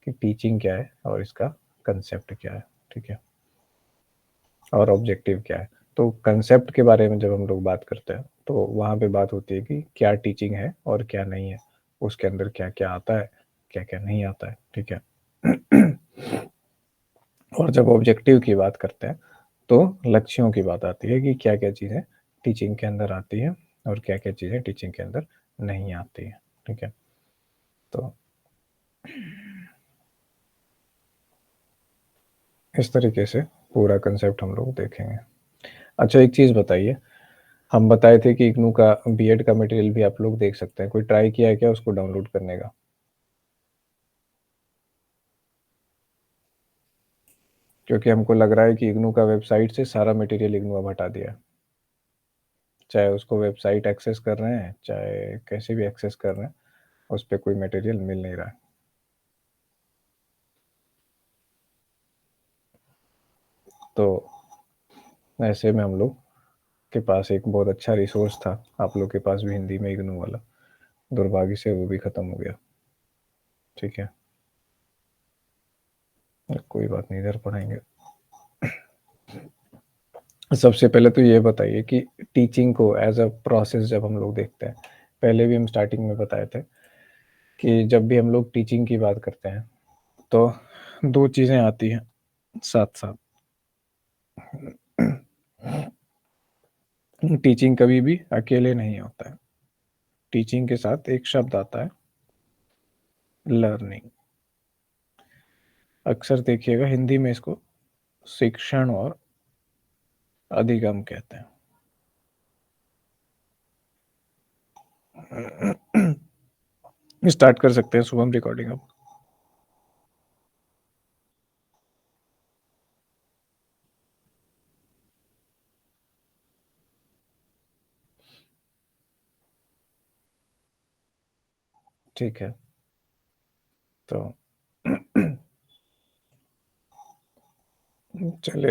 कि टीचिंग क्या है और इसका कंसेप्ट क्या है, ठीक है, और ऑब्जेक्टिव क्या है। तो कंसेप्ट के बारे में जब हम लोग बात करते हैं तो वहाँ पे बात होती है कि क्या टीचिंग है और क्या नहीं है, उसके अंदर क्या क्या आता है, क्या क्या नहीं आता है, ठीक है। और जब ऑब्जेक्टिव की बात करते हैं तो लक्ष्यों की बात आती है कि क्या क्या चीज़ें टीचिंग के अंदर आती है और क्या क्या चीज़ें टीचिंग के अंदर नहीं आती है, ठीक है। तो इस तरीके से पूरा कंसेप्ट हम लोग देखेंगे। अच्छा, एक चीज़ बताइए, हम बताए थे कि इग्नू का बीएड का मटेरियल भी आप लोग देख सकते हैं, कोई ट्राई किया है क्या उसको डाउनलोड करने का? क्योंकि हमको लग रहा है कि इग्नू का वेबसाइट से सारा मटेरियल इग्नू अब हटा दिया, चाहे उसको वेबसाइट एक्सेस कर रहे हैं चाहे कैसे भी एक्सेस कर रहे हैं, उस पर कोई मटेरियल मिल नहीं रहा है। तो ऐसे में हम लोग के पास एक बहुत अच्छा रिसोर्स था, आप लोग के पास भी हिंदी में इग्नू वाला, दुर्भाग्य से वो भी ख़त्म हो गया, ठीक है। कोई बात नहीं, इधर पढ़ाएंगे। सबसे पहले तो ये बताइए कि टीचिंग को एज अ प्रोसेस जब हम लोग देखते हैं, पहले भी हम स्टार्टिंग में बताए थे कि जब भी हम लोग टीचिंग की बात करते हैं तो दो चीज़ें आती हैं साथ साथ। टीचिंग कभी भी अकेले नहीं होता है, टीचिंग के साथ एक शब्द आता है, लर्निंग। अक्सर देखिएगा हिंदी में इसको शिक्षण और अधिगम कहते हैं। स्टार्ट कर सकते हैं शुभम रिकॉर्डिंग अब। ठीक है, तो चले।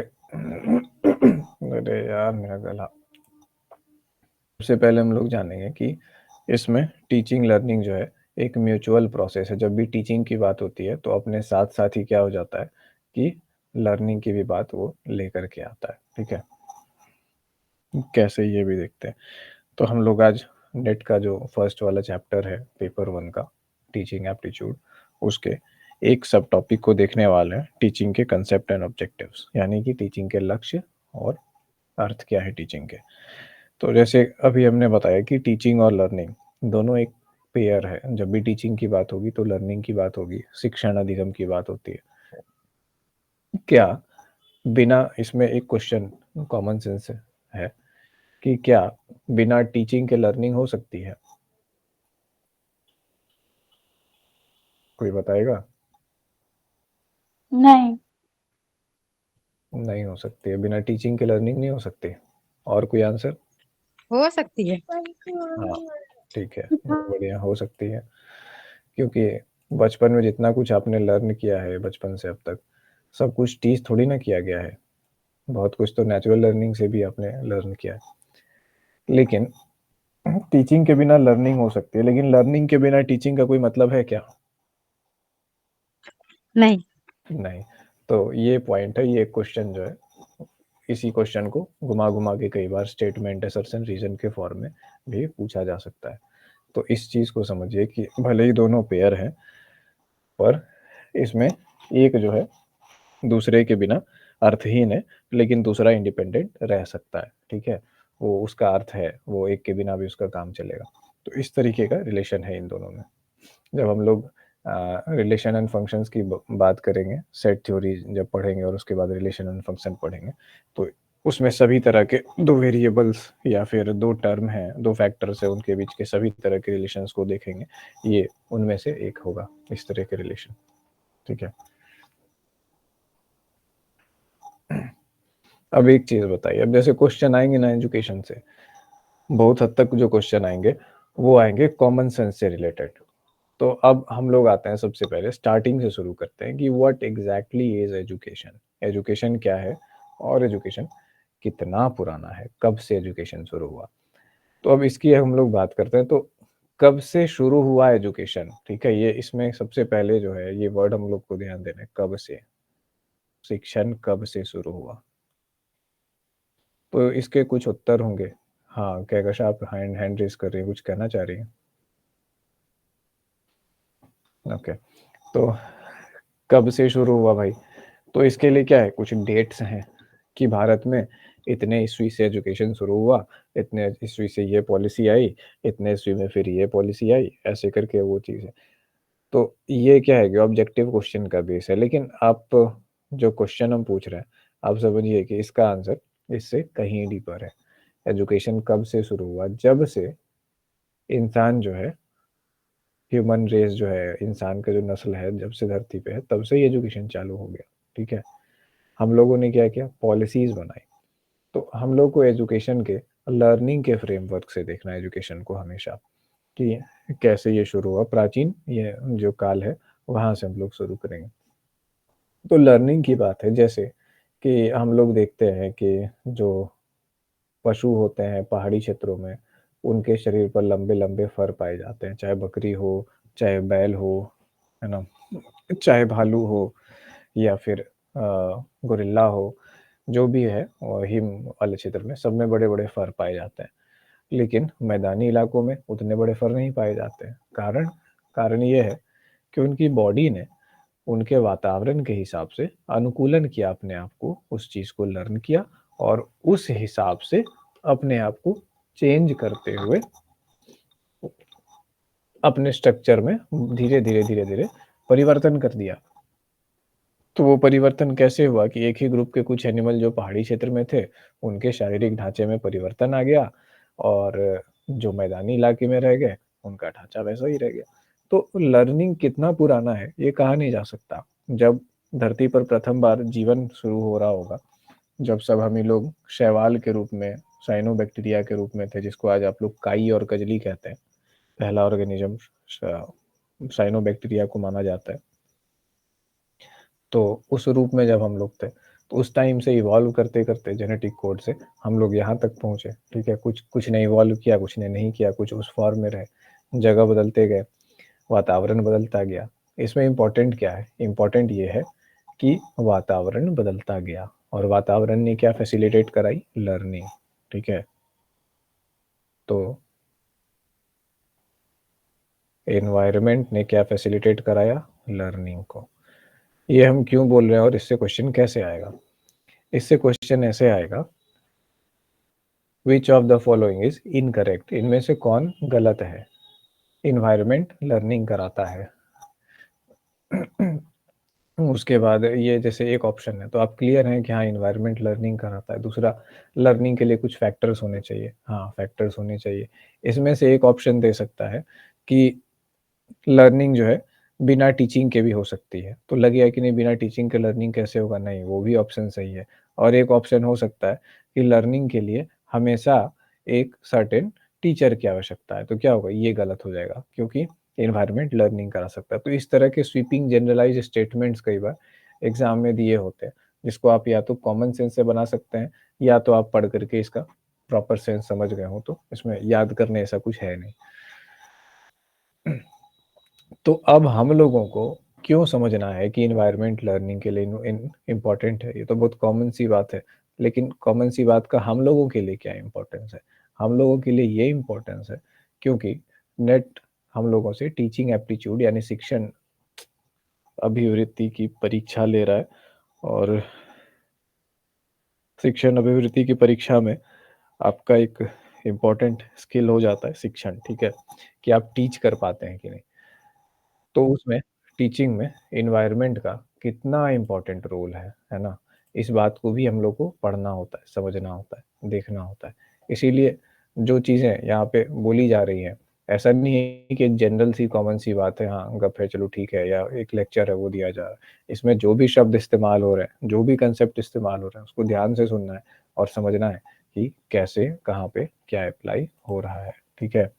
अरे यार मेरा गला। सबसे पहले हम लोग जानेंगे कि इसमें टीचिंग लर्निंग जो है एक म्यूचुअल प्रोसेस है। जब भी टीचिंग की बात होती है तो अपने साथ साथ ही क्या हो जाता है कि लर्निंग की भी बात वो लेकर के आता है, ठीक है। कैसे ये भी देखते हैं। तो हम लोग आज नेट का जो फर्स्ट वाला चैप्टर है पेपर 1 का टीचिंग एप्टीट्यूड, उसके एक सब टॉपिक को देखने वाले हैं, टीचिंग के कंसेप्ट एंड ऑब्जेक्टिव्स, यानी कि टीचिंग के लक्ष्य और अर्थ क्या है टीचिंग के। तो जैसे अभी हमने बताया कि टीचिंग और लर्निंग दोनों एक पेयर है, जब भी टीचिंग की बात होगी तो लर्निंग की बात होगी, शिक्षण अधिगम की बात होती है। क्या बिना, इसमें एक क्वेश्चन कॉमन सेंस है कि क्या बिना टीचिंग के लर्निंग हो सकती है? कोई बताएगा? नहीं। नहीं हो सकती है, बिना टीचिंग के लर्निंग नहीं हो सकती। और कोई आंसर? हो सकती है। हाँ, ठीक है, बहुत बढ़िया, हो सकती है। क्योंकि बचपन में जितना कुछ आपने लर्न किया है बचपन से अब तक, सब कुछ टीच थोड़ी ना किया गया है, बहुत कुछ तो नेचुरल लर्निंग से भी आपने लर्न किया है। लेकिन टीचिंग के बिना लर्निंग हो सकती है, लेकिन लर्निंग के बिना टीचिंग का कोई मतलब है क्या? नहीं। नहीं। तो ये पॉइंट है, ये क्वेश्चन जो है, इसी क्वेश्चन को घुमा घुमा के कई बार स्टेटमेंट असर्शन रीजन के फॉर्म में भी पूछा जा सकता है। तो इस चीज़ को समझिए कि भले ही दोनों पेयर हैं, पर इसमें एक जो है दूसरे के बिना अर्थहीन है, लेकिन दूसरा इंडिपेंडेंट रह सकता है, ठीक है। वो उसका अर्थ है, वो एक के बिना भी उसका काम चलेगा। तो इस तरीके का रिलेशन है इन दोनों में। जब हम लोग रिलेशन एंड फंक्शंस की बात करेंगे, सेट थ्योरी जब पढ़ेंगे और उसके बाद रिलेशन एंड फंक्शन पढ़ेंगे, तो उसमें सभी तरह के दो वेरिएबल्स या फिर दो टर्म हैं, दो फैक्टर्स है, उनके बीच के सभी तरह के रिलेशंस को देखेंगे, ये उनमें से एक होगा इस तरह के रिलेशन, ठीक है। अब एक चीज बताइए, अब जैसे क्वेश्चन आएंगे ना एजुकेशन से, बहुत हद तक जो क्वेश्चन आएंगे वो आएंगे कॉमन सेंस से रिलेटेड। तो अब हम लोग आते हैं, सबसे पहले स्टार्टिंग से शुरू करते हैं कि what exactly is education, education क्या है और एजुकेशन कितना पुराना है, कब से एजुकेशन शुरू हुआ। तो अब इसकी हम लोग बात करते हैं। तो कब से शुरू हुआ एजुकेशन, ठीक है? ये इसमें सबसे पहले जो है ये वर्ड हम लोग को ध्यान देना है, कब से, शिक्षण कब से शुरू हुआ? तो इसके कुछ उत्तर होंगे। हाँ, कहकशा आप हैंड हैंड रेज़ कर रही हैं, कुछ कहना चाह रही हैं? ओके, तो कब से शुरू हुआ भाई? तो इसके लिए क्या है, कुछ डेट्स हैं कि भारत में इतने ईस्वी से एजुकेशन शुरू हुआ, इतने ईस्वी से ये पॉलिसी आई, इतने ईस्वी में फिर ये पॉलिसी आई, ऐसे करके वो चीज़ है। तो ये क्या है कि ऑब्जेक्टिव क्वेश्चन का बेस है, लेकिन आप जो क्वेश्चन हम पूछ रहे हैं, आप समझिए कि इसका आंसर इससे कहीं डीपर है। एजुकेशन कब से शुरू हुआ? जब से इंसान जो है, ह्यूमन रेस जो है, इंसान का जो नस्ल है, जब से धरती पे है, तब से ही एजुकेशन चालू हो गया, ठीक है? हम लोगों ने क्या किया? पॉलिसीज़ बनाई। तो हम लोग को एजुकेशन के लर्निंग के फ्रेमवर्क से देखना है एजुकेशन को हमेशा, कि कैसे ये शुरू हुआ। प्राचीन ये जो काल है, वहाँ से हम लोग शुरू करेंगे। तो लर्निंग की बात है, जैसे कि हम लोग देखते हैं कि जो पशु होते हैं पहाड़ी क्षेत्रों में, उनके शरीर पर लंबे-लंबे फर पाए जाते हैं, चाहे बकरी हो, चाहे बैल हो, है ना? चाहे भालू हो या फिर गोरिल्ला हो, जो भी है हिम वाले क्षेत्र में, सब में बड़े-बड़े फर पाए जाते हैं। लेकिन मैदानी इलाकों में उतने बड़े फर नहीं पाए जाते हैं। कारण? कारण ये है कि उनकी बॉडी ने उनके वातावरण के हिसाब से अनुकूलन किया अपने आप को, उस चीज़ को लर्न किया और उस हिसाब से अपने आप को चेंज करते हुए अपने स्ट्रक्चर में धीरे-धीरे, धीरे-धीरे परिवर्तन कर दिया। तो वो परिवर्तन कैसे हुआ कि एक ही ग्रुप के कुछ एनिमल जो पहाड़ी क्षेत्र में थे, उनके शारीरिक ढाँचे में परिवर्तन आ गया और जो मैदानी इलाके में रह गए, उनका ढाँचा वैसा ही रह गया। तो लर्निंग कितना पुराना है, ये कहा नहीं जा सकता। जब धरती पर प्रथम बार जीवन शुरू हो रहा होगा, जब सब हम ही लोग शैवाल के रूप में, साइनोबैक्टीरिया के रूप में थे, जिसको आज आप लोग काई और कजली कहते हैं। पहला ऑर्गेनिज़्म स साइनोबैक्टीरिया को माना जाता है। तो उस रूप में जब हम लोग थे, तो उस टाइम से इवॉल्व करते-करते जेनेटिक कोड से हम लोग यहाँ तक पहुँचे, ठीक है? कुछ कुछ ने इवॉल्व किया, कुछ ने नहीं किया, कुछ उस फॉर्म में रहे, जगह बदलते गए, वातावरण बदलता गया। इसमें इम्पोर्टेंट क्या है? इम्पोर्टेंट ये है कि वातावरण बदलता गया और वातावरण ने क्या फैसिलिटेट कराई? लर्निंग, ठीक है? तो एनवायरनमेंट ने क्या फैसिलिटेट कराया? लर्निंग को। ये हम क्यों बोल रहे हैं और इससे क्वेश्चन कैसे आएगा? इससे क्वेश्चन ऐसे आएगा, which of the following is incorrect? इनमें से कौन गलत है? इन्वायरमेंट लर्निंग कराता है। उसके बाद ये जैसे एक ऑप्शन है, तो आप क्लियर हैं कि हाँ, इन्वायरमेंट लर्निंग कराता है। दूसरा, लर्निंग के लिए कुछ फैक्टर्स होने चाहिए। हाँ, फैक्टर्स होने चाहिए। इसमें से एक ऑप्शन दे सकता है कि लर्निंग जो है बिना टीचिंग के भी हो सकती है। तो लगेगा कि नहीं, बिना टीचिंग के लर्निंग कैसे होगा? नहीं, वो भी ऑप्शन सही है। और एक ऑप्शन हो सकता है कि लर्निंग के लिए हमेशा एक सर्टेन टीचर की आवश्यकता है। तो क्या होगा? ये गलत हो जाएगा, क्योंकि एनवायरनमेंट लर्निंग करा सकता है। तो इस तरह के स्वीपिंग जनरलाइज़ स्टेटमेंट्स कई बार एग्ज़ाम में दिए होते हैं, जिसको आप या तो कॉमन सेंस से बना सकते हैं या तो आप पढ़ कर के इसका प्रॉपर सेंस समझ गए हों, तो इसमें याद करने ऐसा कुछ है नहीं। तो अब हम लोगों को क्यों समझना है कि एनवायरनमेंट लर्निंग के लिए इम्पोर्टेंट है? ये तो बहुत कॉमन सी बात है, लेकिन कॉमन सी बात का हम लोगों के लिए क्या इम्पोर्टेंस है? हम लोगों के लिए ये इम्पोर्टेंस है क्योंकि नेट हम लोगों से टीचिंग एप्टीट्यूड यानी शिक्षण अभिवृत्ति की परीक्षा ले रहा है और शिक्षण अभिवृत्ति की परीक्षा में आपका एक इम्पोर्टेंट स्किल हो जाता है शिक्षण, ठीक है? कि आप टीच कर पाते हैं कि नहीं। तो उसमें टीचिंग में एनवायरनमेंट का कितना इम्पोर्टेंट रोल है ना? इस बात को भी हम लोग को पढ़ना होता है, समझना होता है, देखना होता है। इसीलिए जो चीज़ें यहाँ पे बोली जा रही हैं, ऐसा नहीं है कि जनरल सी कॉमन सी बात है, हाँ, गप है चलो ठीक है, या एक लेक्चर है वो दिया जा रहा है। इसमें जो भी शब्द इस्तेमाल हो रहे हैं, जो भी कांसेप्ट इस्तेमाल हो रहे हैं, उसको ध्यान से सुनना है और समझना है कि कैसे, कहाँ पे, क्या अप्लाई हो रहा है, ठीक है?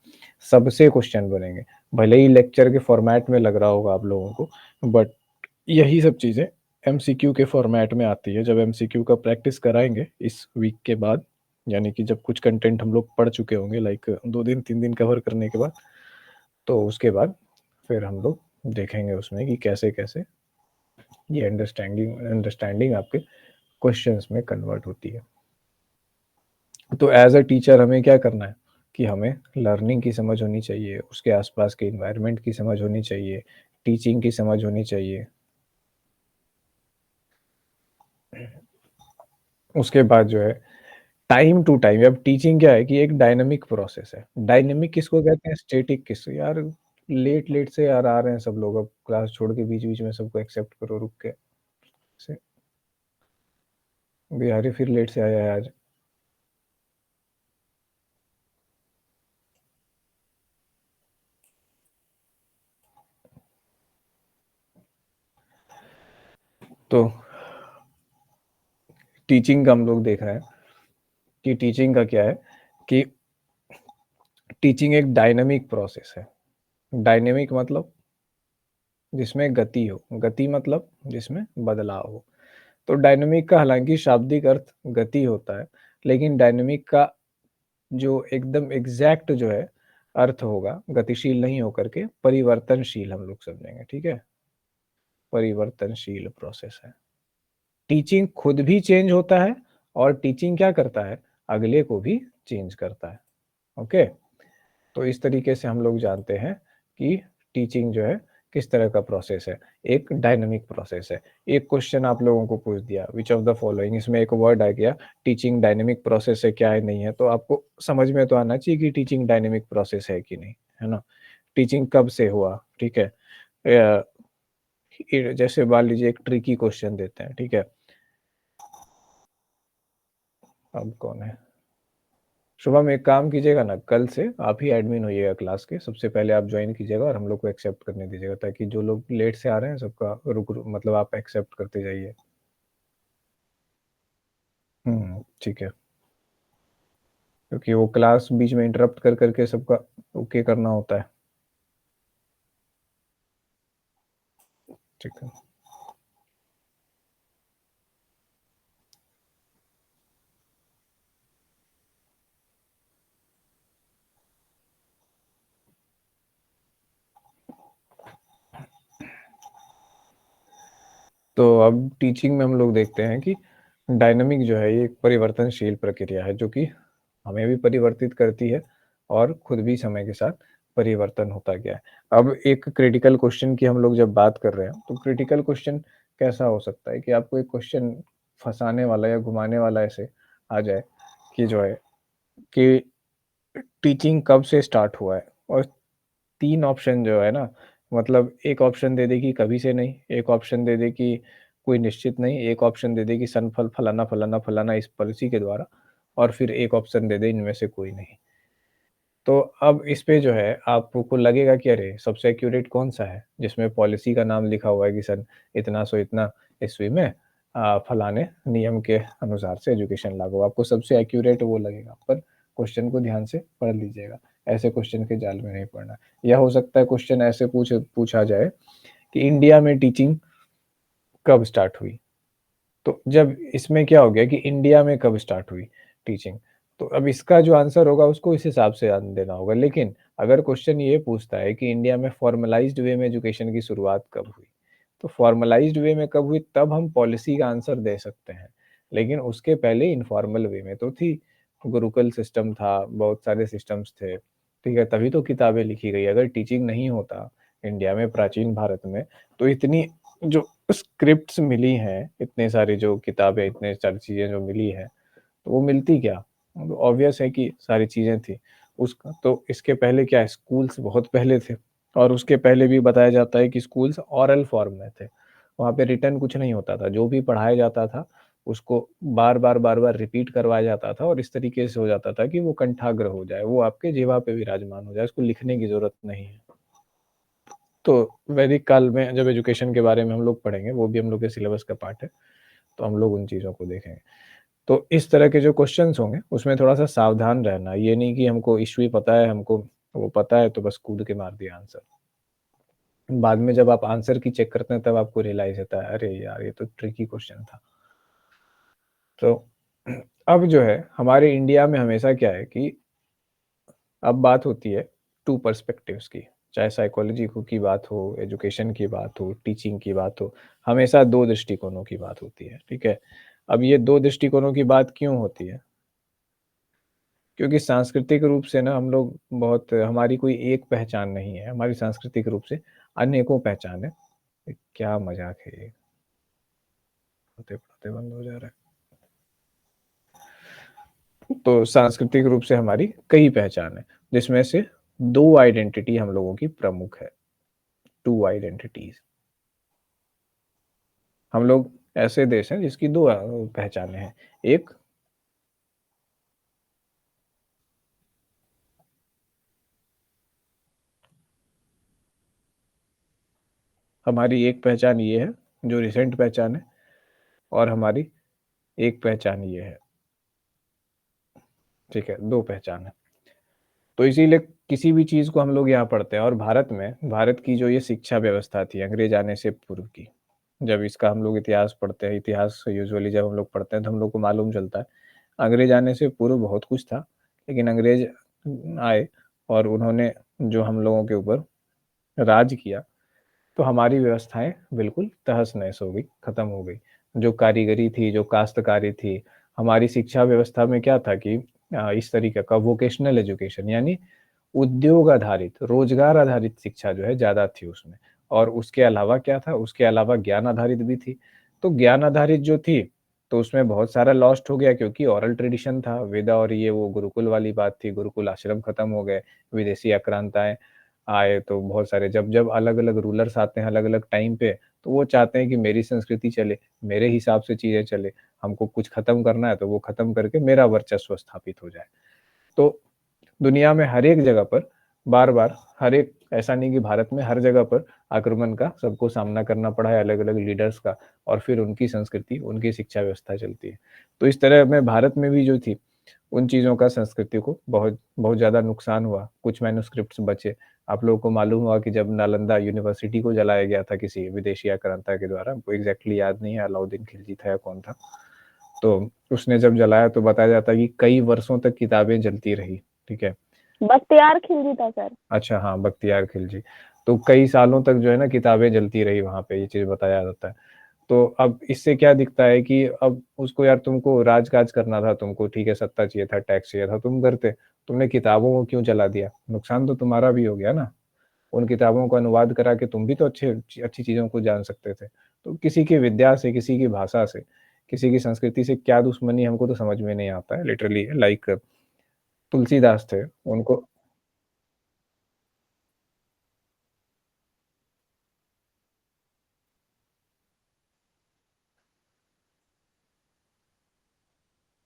सबसे क्वेश्चन बनेंगे। भले ही लेक्चर के फॉर्मेट में लग रहा होगा आप लोगों को, बट यही सब चीज़ें एमसीक्यू के फॉर्मेट में आती है। जब एमसीक्यू का प्रैक्टिस कराएँगे इस वीक के बाद, यानी कि जब कुछ कंटेंट हम लोग पढ़ चुके होंगे, लाइक 2 दिन 3 दिन कवर करने के बाद, तो उसके बाद फिर हम लोग देखेंगे उसमें कि कैसे-कैसे ये अंडरस्टैंडिंग आपके क्वेश्चंस में कन्वर्ट होती है। तो एज़ अ टीचर हमें क्या करना है कि हमें लर्निंग की समझ होनी चाहिए, उसके आसपास के एनवायरनमेंट की समझ होनी चाहिए, टीचिंग की समझ होनी चाहिए। उसके बाद जो है टाइम टू टाइम, अब टीचिंग क्या है कि एक डायनामिक प्रोसेस है। डायनामिक किसको कहते हैं, स्टैटिक किस यार लेट-लेट से यार आ रहे हैं सब लोग, अब क्लास छोड़ के बीच-बीच में सबको एक्सेप्ट करो रुक के। से बिहारी फिर लेट से आया है आज। तो टीचिंग का हम लोग देख रहे हैं कि टीचिंग का क्या है कि टीचिंग एक डायनामिक प्रोसेस है। डायनामिक मतलब जिसमें गति हो, गति मतलब जिसमें बदलाव हो। तो डायनामिक का हालाँकि शाब्दिक अर्थ गति होता है, लेकिन डायनामिक का जो एकदम एग्ज़ैक्ट जो है अर्थ होगा, गतिशील नहीं होकर के परिवर्तनशील हम लोग समझेंगे, ठीक है? परिवर्तनशील प्रोसेस है। टीचिंग खुद भी चेंज होता है और टीचिंग क्या करता है, अगले को भी चेंज करता है, ओके? तो इस तरीके से हम लोग जानते हैं कि टीचिंग जो है किस तरह का प्रोसेस है, एक डायनामिक प्रोसेस है। एक क्वेश्चन आप लोगों को पूछ दिया व्हिच ऑफ द फॉलोइंग, इसमें एक वर्ड आ गया टीचिंग डायनामिक प्रोसेस है क्या है नहीं है, तो आपको समझ में तो आना चाहिए कि टीचिंग डायनामिक प्रोसेस है कि नहीं, है ना? टीचिंग कब से हुआ, ठीक है? अ, जैसे मान लीजिए एक ट्रिकी क्वेश्चन देते हैं, ठीक है? अब कौन है? शुभम एक काम कीजिएगा ना, कल से आप ही एडमिन होइएगा क्लास के, सबसे पहले आप जॉइन कीजिएगा और हम लोग को एक्सेप्ट करने दीजिएगा ताकि जो लोग लेट से आ रहे हैं सबका मतलब आप एक्सेप्ट करते जाइए। ठीक है। क्योंकि वो क्लास बीच में इंटरप्ट कर करके सबका ओके करना होता है। ठीक है। तो अब टीचिंग में हम लोग देखते हैं कि डायनामिक जो है ये एक परिवर्तनशील प्रक्रिया है जो कि हमें भी परिवर्तित करती है और खुद भी समय के साथ परिवर्तन होता गया है। अब एक क्रिटिकल क्वेश्चन की हम लोग जब बात कर रहे हैं, तो क्रिटिकल क्वेश्चन कैसा हो सकता है कि आपको एक क्वेश्चन फँसाने वाला या घुमाने वाला ऐसे आ जाए कि जो है कि टीचिंग कब से स्टार्ट हुआ है और 3 ऑप्शन जो है ना, मतलब एक ऑप्शन दे दे कि कभी से नहीं, एक ऑप्शन दे दे कि कोई निश्चित नहीं, एक ऑप्शन दे दे कि सन फलाना, फलाना, फलाना इस पॉलिसी के द्वारा और फिर एक ऑप्शन दे दे इनमें से कोई नहीं। तो अब इस पे जो है आपको लगेगा कि अरे! सबसे एक्यूरेट कौन-सा है? जिसमें पॉलिसी का नाम लिखा हुआ है कि सन इतना सो इतना ईस्वी में फलाने नियम के अनुसार से एजुकेशन लागू। आपको सबसे एक्यूरेट वो लगेगा, पर क्वेश्चन को ध्यान से पढ़ लीजिएगा। ऐसे क्वेश्चन के जाल में नहीं पड़ना। या हो सकता है क्वेश्चन ऐसे पूछा जाए कि इंडिया में टीचिंग कब स्टार्ट हुई? तो जब इसमें क्या हो गया कि इंडिया में कब स्टार्ट हुई टीचिंग, तो अब इसका जो आंसर होगा उसको इस हिसाब से देना होगा। लेकिन अगर क्वेश्चन ये पूछता है कि इंडिया में फॉर्मलाइज़्ड वे में एजुकेशन की शुरुआत कब हुई? तो फॉर्मलाइज़्ड वे में कब हुई तब हम पॉलिसी का आंसर दे सकते हैं। लेकिन उसके पहले इन्फॉर्मल वे में तो थी, गुरुकुल सिस्टम था, बहुत सारे सिस्टम्स थे, ठीक है? तभी तो किताबें लिखी गई। अगर टीचिंग नहीं होता इंडिया में प्राचीन भारत में, तो इतनी जो स्क्रिप्ट्स मिली हैं, इतने सारी जो किताबें, इतने सारी चीज़ें जो मिली हैं, तो वो मिलती क्या? ऑब्वियस है कि सारी चीज़ें थी। उसका तो इसके पहले क्या है स्कूल्स बहुत पहले थे और उसके पहले भी बताया जाता है कि स्कूल्स ओरल फॉर्म में थे। वहाँ पे रिटन कुछ नहीं होता था, जो भी पढ़ाया जाता था, उसको बार-बार, बार-बार रिपीट करवाया जाता था और इस तरीके से हो जाता था कि वो कंठाग्र हो जाए, वो आपके जिह्वा पे विराजमान हो जाए, उसको लिखने की ज़रूरत नहीं है। तो वैदिक काल में जब एजुकेशन के बारे में हम लोग पढ़ेंगे, वो भी हम लोग के सिलेबस का पार्ट है, तो हम लोग उन चीज़ों को देखेंगे। तो इस तरह के जो क्वेश्चन्स होंगे, उसमें थोड़ा-सा सावधान रहना, ये नहीं कि हमको इश्यू ही पता है, हमको वो पता है, तो बस कूद के मार दिया आंसर। बाद में जब आप आंसर की चेक करते हैं, तब आपको रियलाइज़ होता है, अरे यार! ये तो ट्रिकी क्वेश्चन था। तो अब जो है, हमारे इंडिया में हमेशा क्या है कि अब बात होती है 2 पर्सपेक्टिव्स की। चाहे साइकोलॉजी की बात हो, एजुकेशन की बात हो, टीचिंग की बात हो, हमेशा 2 दृष्टिकोणों की बात होती है, ठीक है? अब ये 2 दृष्टिकोणों की बात क्यों होती है? क्योंकि सांस्कृतिक रूप से ना हम लोग बहुत हमारी कोई एक पहचान नहीं है, हमारी सांस्कृतिक रूप से अनेकों पहचान है। क्या मज़ाक है ये? पढ़ते-पढ़ते बंद हो जा रहा है। तो सांस्कृतिक रूप से हमारी कई पहचान है, जिसमें से 2 आइडेंटिटी हम लोगों की प्रमुख है, 2 आइडेंटिटीज़। हम लोग ऐसे देश हैं जिसकी 2 पहचानें हैं। एक हमारी एक पहचान ये है, जो रिसेंट पहचान है और हमारी एक पहचान ये है, ठीक है? 2 पहचान है। तो इसीलिए किसी भी चीज़ को हम लोग यहाँ पढ़ते हैं और भारत की जो ये शिक्षा व्यवस्था थी अंग्रेज़ आने से पूर्व की, जब इसका हम लोग इतिहास पढ़ते हैं, इतिहास यूजुअली जब हम लोग पढ़ते हैं तो हम लोग को मालूम चलता है, अंग्रेज़ आने से पूर्व बहुत कुछ था, लेकिन अंग्रेज़ आए और उन्होंने जो हम लोगों के ऊपर राज किया, तो हमारी व्यवस्थाएँ बिल्कुल तहस-नहस हो गई, खत्म हो गई। जो कारीगरी थी, जो काश्तकारी थी, हमारी शिक्षा व्यवस्था में क्या था कि इस तरीके का वोकेशनल एजुकेशन यानी उद्योग आधारित, रोज़गार आधारित शिक्षा जो है ज़्यादा थी उसमें और उसके अलावा क्या था, उसके अलावा ज्ञान आधारित भी थी। तो ज्ञान आधारित जो थी, तो उसमें बहुत सारा लॉस्ट हो गया क्योंकि ओरल ट्रेडिशन था, वेद और ये वो गुरुकुल वाली बात थी, गुरुकुल आश्रम खत्म हो गए, विदेशी आक्रांताएँ आए तो बहुत सारे जब अलग-अलग रूलर्स आते हैं अलग-अलग टाइम पे, तो वो चाहते हैं कि मेरी संस्कृति चले, मेरे हिसाब से चीज़ें चले, हमको कुछ खत्म करना है तो वो खत्म करके मेरा वर्चस्व स्थापित हो जाए। तो दुनिया में हर एक जगह पर बार-बार हर एक ऐसा नहीं कि भारत में हर जगह पर आक्रमण का सबको सामना करना पड़ा है अलग-अलग लीडर्स का और फिर उनकी संस्कृति, उनकी शिक्षा व्यवस्था चलती है। तो इस तरह में भारत में भी जो थी, उन चीज़ों का संस्कृति को बहुत बहुत ज़्यादा नुकसान हुआ, कुछ मैन्युस्क्रिप्ट्स बचे। आप लोगों को मालूम हुआ कि जब नालंदा यूनिवर्सिटी को जलाया गया था किसी विदेशी आक्रांता के द्वारा, हमको एग्ज़ैक्टली याद नहीं है अलाउद्दीन खिलजी था या कौन था। तो उसने जब जलाया तो बताया जाता है कि कई वर्षों तक किताबें जलती रही, ठीक है? बख्तियार खिलजी था सर। अच्छा हाँ, बख्तियार खिलजी। तो कई सालों तक जो है ना किताबें जलती रही वहाँ पे, ये चीज़ बताया जाता है। तो अब इससे क्या दिखता है कि अब उसको यार तुमको राज-काज करना था तुमको, ठीक है, सत्ता चाहिए था, टैक्स चाहिए था, तुम करते। तुमने किताबों को क्यों जला दिया? नुकसान तो तुम्हारा भी हो गया ना। उन किताबों को अनुवाद करा के तुम भी तो अच्छी चीज़ों को जान सकते थे। तो किसी की विद्या से, किसी की भाषा से, किसी की संस्कृति से क्या दुश्मनी हमको तो समझ में नहीं आता है लिटरली लाइक तुलसीदास थे, उनको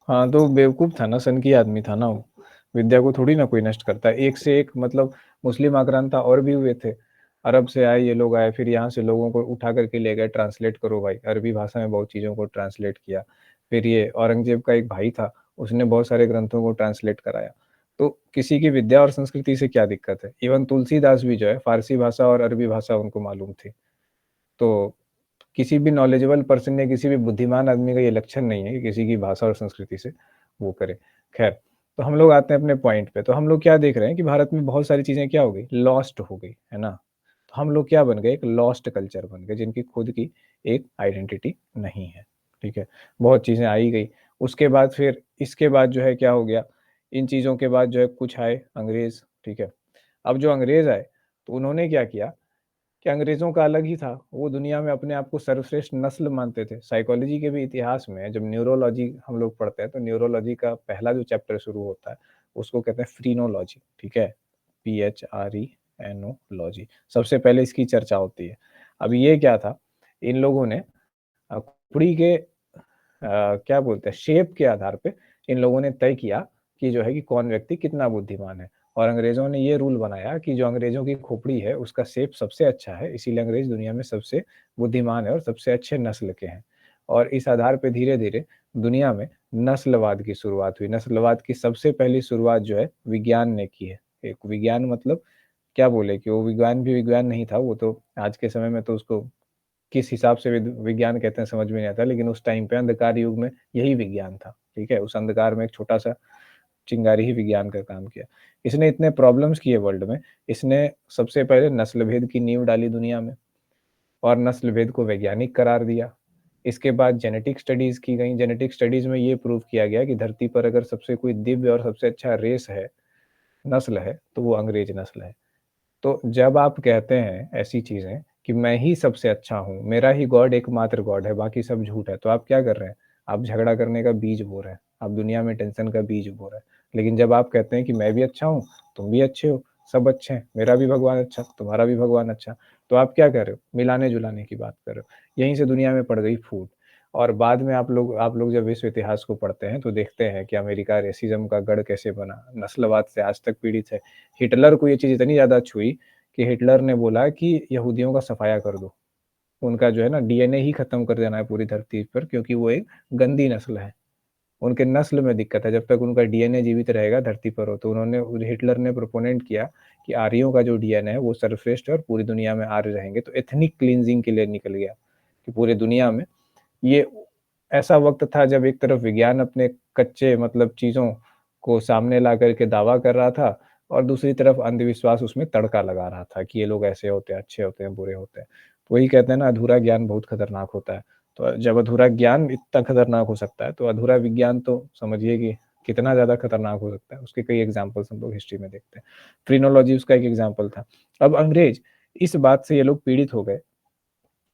हाँ, तो बेवकूफ़ था ना, सनकी आदमी था ना वो। विद्या को थोड़ी ना कोई नष्ट करता है। एक से एक मतलब मुस्लिम आक्रांता और भी हुए थे। अरब से आए, ये लोग आए, फिर यहाँ से लोगों को उठा कर के ले गए, ट्रांसलेट करो भाई। अरबी भाषा में बहुत चीज़ों को ट्रांसलेट किया। फिर ये औरंगज़ेब का एक भाई था, उसने बहुत सारे ग्रंथों को ट्रांसलेट कराया। तो किसी की विद्या और संस्कृति से क्या दिक्कत है? इवन तुलसीदास भी जो है, फ़ारसी भाषा और अरबी भाषा उनको मालूम थी। तो किसी भी नॉलेजेबल पर्सन या किसी भी बुद्धिमान आदमी का ये लक्षण नहीं है कि किसी की भाषा और संस्कृति से वो करे। ख़ैर, तो हम लोग आते हैं अपने पॉइंट पे, तो हम लोग क्या देख रहे हैं कि भारत में बहुत सारी चीज़ें क्या हो गई, लॉस्ट हो गई, है ना? तो हम लोग क्या बन गए, एक लॉस्ट कल्चर बन गए, जिनकी खुद की एक आइडेंटिटी नहीं है, ठीक है? बहुत चीज़ें आ ही गई। उसके बाद फिर इसके बाद जो है क्या हो गया, इन चीज़ों के बाद जो है कुछ आए अंग्रेज़, ठीक है? अब जो अंग्रेज़ आए, तो उन्होंने क्या किया कि अंग्रेज़ों का अलग ही था। वो दुनिया में अपने आप को सर्वश्रेष्ठ नस्ल मानते थे। साइकोलॉजी के भी इतिहास में जब न्यूरोलॉजी हम लोग पढ़ते हैं, तो न्यूरोलॉजी का पहला जो चैप्टर शुरू होता है, उसको कहते हैं फ्रीनोलॉजी, ठीक है? PHRENO logy. सबसे पहले इसकी चर्चा होती है। अब ये क्या था, इन लोगों ने कुड़ी के क्या बोलते हैं शेप के आधार पे इन लोगों ने तय किया कि जो है कि कौन व्यक्ति कितना बुद्धिमान है और अंग्रेज़ों ने ये रूल बनाया कि जो अंग्रेज़ों की खोपड़ी है उसका शेप सबसे अच्छा है, इसीलिए अंग्रेज़ दुनिया में सबसे बुद्धिमान है और सबसे अच्छे नस्ल के हैं। और इस आधार पे धीरे-धीरे दुनिया में नस्लवाद की शुरुआत हुई। नस्लवाद की सबसे पहली शुरुआत जो है विज्ञान ने की है। एक विज्ञान मतलब क्या बोले कि वो विज्ञान भी विज्ञान नहीं था, वो तो आज के समय में तो उसको किस हिसाब से विज्ञान कहते हैं समझ में नहीं आता, लेकिन उस टाइम पे अंधकार युग में यही विज्ञान था, ठीक है? उस अंधकार में एक छोटा-सा चिंगारी ही विज्ञान का काम किया। इसने इतने प्रॉब्लम्स किए वर्ल्ड में, इसने सबसे पहले नस्ल भेद की नींव डाली दुनिया में और नस्ल भेद को वैज्ञानिक करार दिया। इसके बाद जेनेटिक स्टडीज़ की गई, जेनेटिक स्टडीज़ में ये प्रूव किया गया कि धरती पर अगर सबसे कोई दिव्य और सबसे अच्छा रेस है, नस्ल है, तो वो अंग्रेज नस्ल है। तो जब आप कहते हैं ऐसी चीज़ें कि मैं ही सबसे अच्छा हूँ, मेरा ही गॉड एकमात्र गॉड है, बाकी सब झूठ है, तो आप क्या कर रहे हैं? आप झगड़ा करने का बीज बो रहे हैं, आप दुनिया में टेंशन का बीज बो रहे हैं। लेकिन जब आप कहते हैं कि मैं भी अच्छा हूँ, तुम भी अच्छे हो, सब अच्छे हैं, मेरा भी भगवान अच्छा, तुम्हारा भी भगवान अच्छा, तो आप क्या कर रहे हो? मिलाने-जुलाने की बात कर रहे हो। यहीं से दुनिया में पड़ गई फूट। और बाद में आप लोग जब विश्व इतिहास को पढ़ते हैं, तो देखते हैं कि अमेरिका रेसिज़्म का गढ़ कैसे बना, नस्लवाद से आज तक पीड़ित है। हिटलर को ये चीज़ इतनी ज़्यादा छुई कि हिटलर ने बोला कि यहूदियों का सफाया कर दो। उनका जो है ना डीएनए ही खत्म कर देना है पूरी धरती पर, क्योंकि वो एक गंदी नस्ल है। उनके नस्ल में दिक्कत है, जब तक उनका डीएनए जीवित रहेगा धरती पर हो, तो हिटलर ने प्रोपोनेंट किया कि आर्यों का जो डीएनए है वो सर्वश्रेष्ठ है और पूरी दुनिया में आर्य रहेंगे। तो एथनिक क्लींजिंग के लिए निकल गया कि पूरी दुनिया में ये ऐसा वक़्त था जब एक तरफ विज्ञान अपने कच्चे मतलब चीज़ों को सामने ला कर के दावा कर रहा था और दूसरी तरफ अंधविश्वास उसमें तड़का लगा रहा था कि ये लोग ऐसे होते हैं, अच्छे होते हैं, बुरे होते हैं। तो वही कहते हैं ना, अधूरा ज्ञान बहुत खतरनाक होता है। तो जब अधूरा ज्ञान इतना खतरनाक हो सकता है, तो अधूरा विज्ञान तो समझिए कि कितना ज़्यादा खतरनाक हो सकता है। उसके कई एग्ज़ाम्पल्स हम लोग हिस्ट्री में देखते हैं। फ्रीनोलॉजी उसका एक एग्ज़ाम्पल था। अब अंग्रेज़ इस बात से ये लोग पीड़ित हो गए,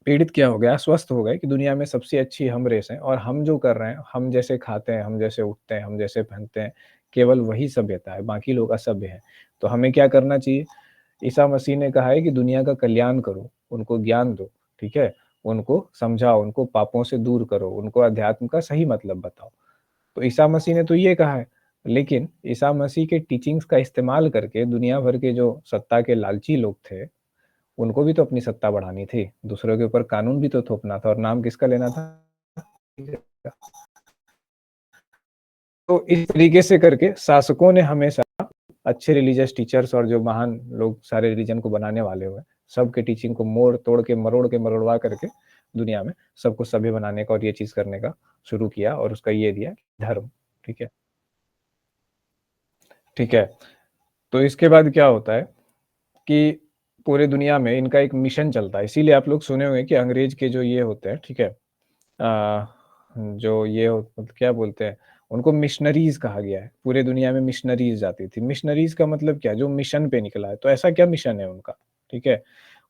पीड़ित क्या हो गया, अस्वस्थ हो गए कि दुनिया में सबसे अच्छी हम रेस हैं और हम जो कर रहे हैं, हम जैसे खाते हैं, हम जैसे उठते हैं, हम जैसे पहनते हैं, केवल वही सभ्यता है, बाकी लोग असभ्य हैं। तो हमें क्या करना चाहिए? ईसा मसीह ने कहा है कि दुनिया का कल्याण करो, उनको ज्ञान दो, ठीक है? उनको समझाओ, उनको पापों से दूर करो, उनको अध्यात्म का सही मतलब बताओ। तो ईसा मसीह ने तो ये कहा है, लेकिन ईसा मसीह के टीचिंग्स का इस्तेमाल करके दुनिया भर के जो सत्ता के लालची लोग थे, उनको भी तो अपनी सत्ता बढ़ानी थी, दूसरों के ऊपर कानून भी तो थोपना था और नाम किसका लेना था? तो इस तरीके से करके शासकों ने हमेशा अच्छे रिलीजियस टीचर्स और जो महान लोग सारे रिलीजन को बनाने वाले हुए, सबके टीचिंग को मोड़-तोड़ के, मरोड़ के, मरोड़वा करके दुनिया में सबको सभ्य बनाने का और ये चीज़ करने का शुरू किया और उसका ये दिया धर्म, ठीक है? ठीक है, तो इसके बाद क्या होता है कि पूरे दुनिया में इनका एक मिशन चलता है, इसीलिए आप लोग सुने होंगे कि अंग्रेज के जो ये होते हैं, ठीक है? जो ये क्या बोलते हैं, उनको मिशनरीज़ कहा गया है। पूरे दुनिया में मिशनरीज़ जाती थी। मिशनरीज़ का मतलब क्या? जो मिशन पे निकला है। तो ऐसा क्या मिशन है उनका? ठीक है?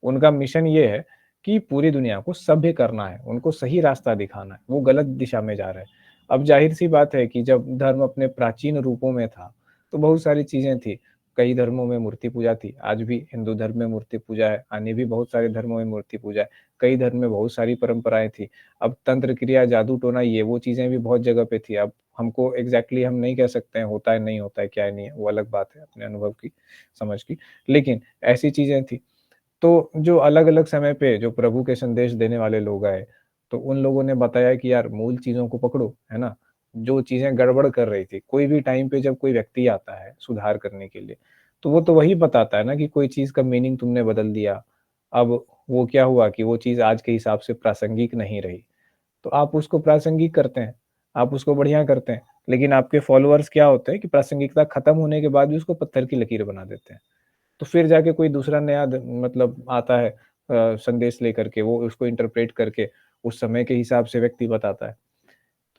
उनका मिशन ये है कि पूरी दुनिया को सभ्य करना है, उनको सही रास्ता दिखाना है। वो गलत दिशा में जा रहे हैं। अब ज़ाहिर-सी बात है कि जब धर्म अपने प्राचीन रूपों में था, तो बहुत सारी चीज़ें थी। कई धर्मों में मूर्ति पूजा थी। आज भी हिंदू धर्म में मूर्ति पूजा है, आने भी बहुत सारे धर्मों में मूर्ति पूजा है। कई धर्म में बहुत सारी परंपराएँ थी। अब तंत्र क्रिया, जादू टोना ये वो चीज़ें भी बहुत जगह पे थी। अब हमको एग्ज़ैक्टली हम नहीं कह सकते हैं होता है, नहीं होता है, क्या है, नहीं है, वो अलग बात है अपने अनुभव की, समझ की। लेकिन ऐसी चीज़ें थी। तो जो अलग-अलग समय पे जो प्रभु के संदेश देने वाले लोग आए, तो उन लोगों ने बताया कि यार मूल चीज़ों को पकड़ो, है ना? जो चीज़ें गड़बड़ कर रही थी, कोई भी टाइम पे जब कोई व्यक्ति आता है सुधार करने के लिए, तो वो तो वही बताता है ना कि कोई चीज़ का मीनिंग तुमने बदल दिया। अब वो क्या हुआ कि वो चीज़ आज के हिसाब से प्रासंगिक नहीं रही। तो आप उसको प्रासंगिक करते हैं, आप उसको बढ़िया करते हैं, लेकिन आपके फॉलोअर्स क्या होते हैं कि प्रासंगिकता खत्म होने के बाद भी उसको पत्थर की लकीर बना देते हैं। तो फिर जाके कोई दूसरा नया मतलब आता है संदेश लेकर के, वो उसको इंटरप्रेट करके उस समय के हिसाब से व्यक्ति बताता है।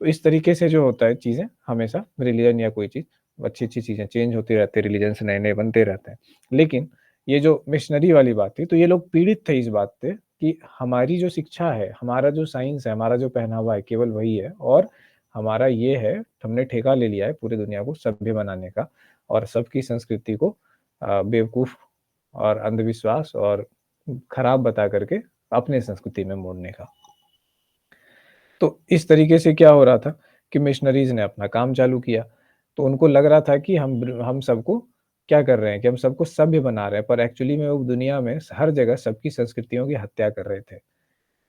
तो इस तरीके से जो होता है चीज़ें, हमेशा रिलीजन या कोई चीज़, अच्छी-अच्छी चीज़ें चेंज होती रहती है, रिलीजन्स नए-नए बनते रहते हैं। लेकिन ये जो मिशनरी वाली बात थी, तो ये लोग पीड़ित थे इस बात से कि हमारी जो शिक्षा है, हमारा जो साइंस है, हमारा जो पहनावा है, केवल वही है और हमारा ये है, हमने ठेका ले लिया है पूरी दुनिया को सभ्य बनाने का और सबकी संस्कृति को बेवकूफ़ और अंधविश्वास और खराब बता करके अपने संस्कृति में मोड़ने का। तो इस तरीके से क्या हो रहा था कि मिशनरीज़ ने अपना काम चालू किया। तो उनको लग रहा था कि हम सबको क्या कर रहे हैं कि हम सबको सभ्य बना रहे हैं, पर एक्चुअली में वो दुनिया में हर जगह सबकी संस्कृतियों की हत्या कर रहे थे।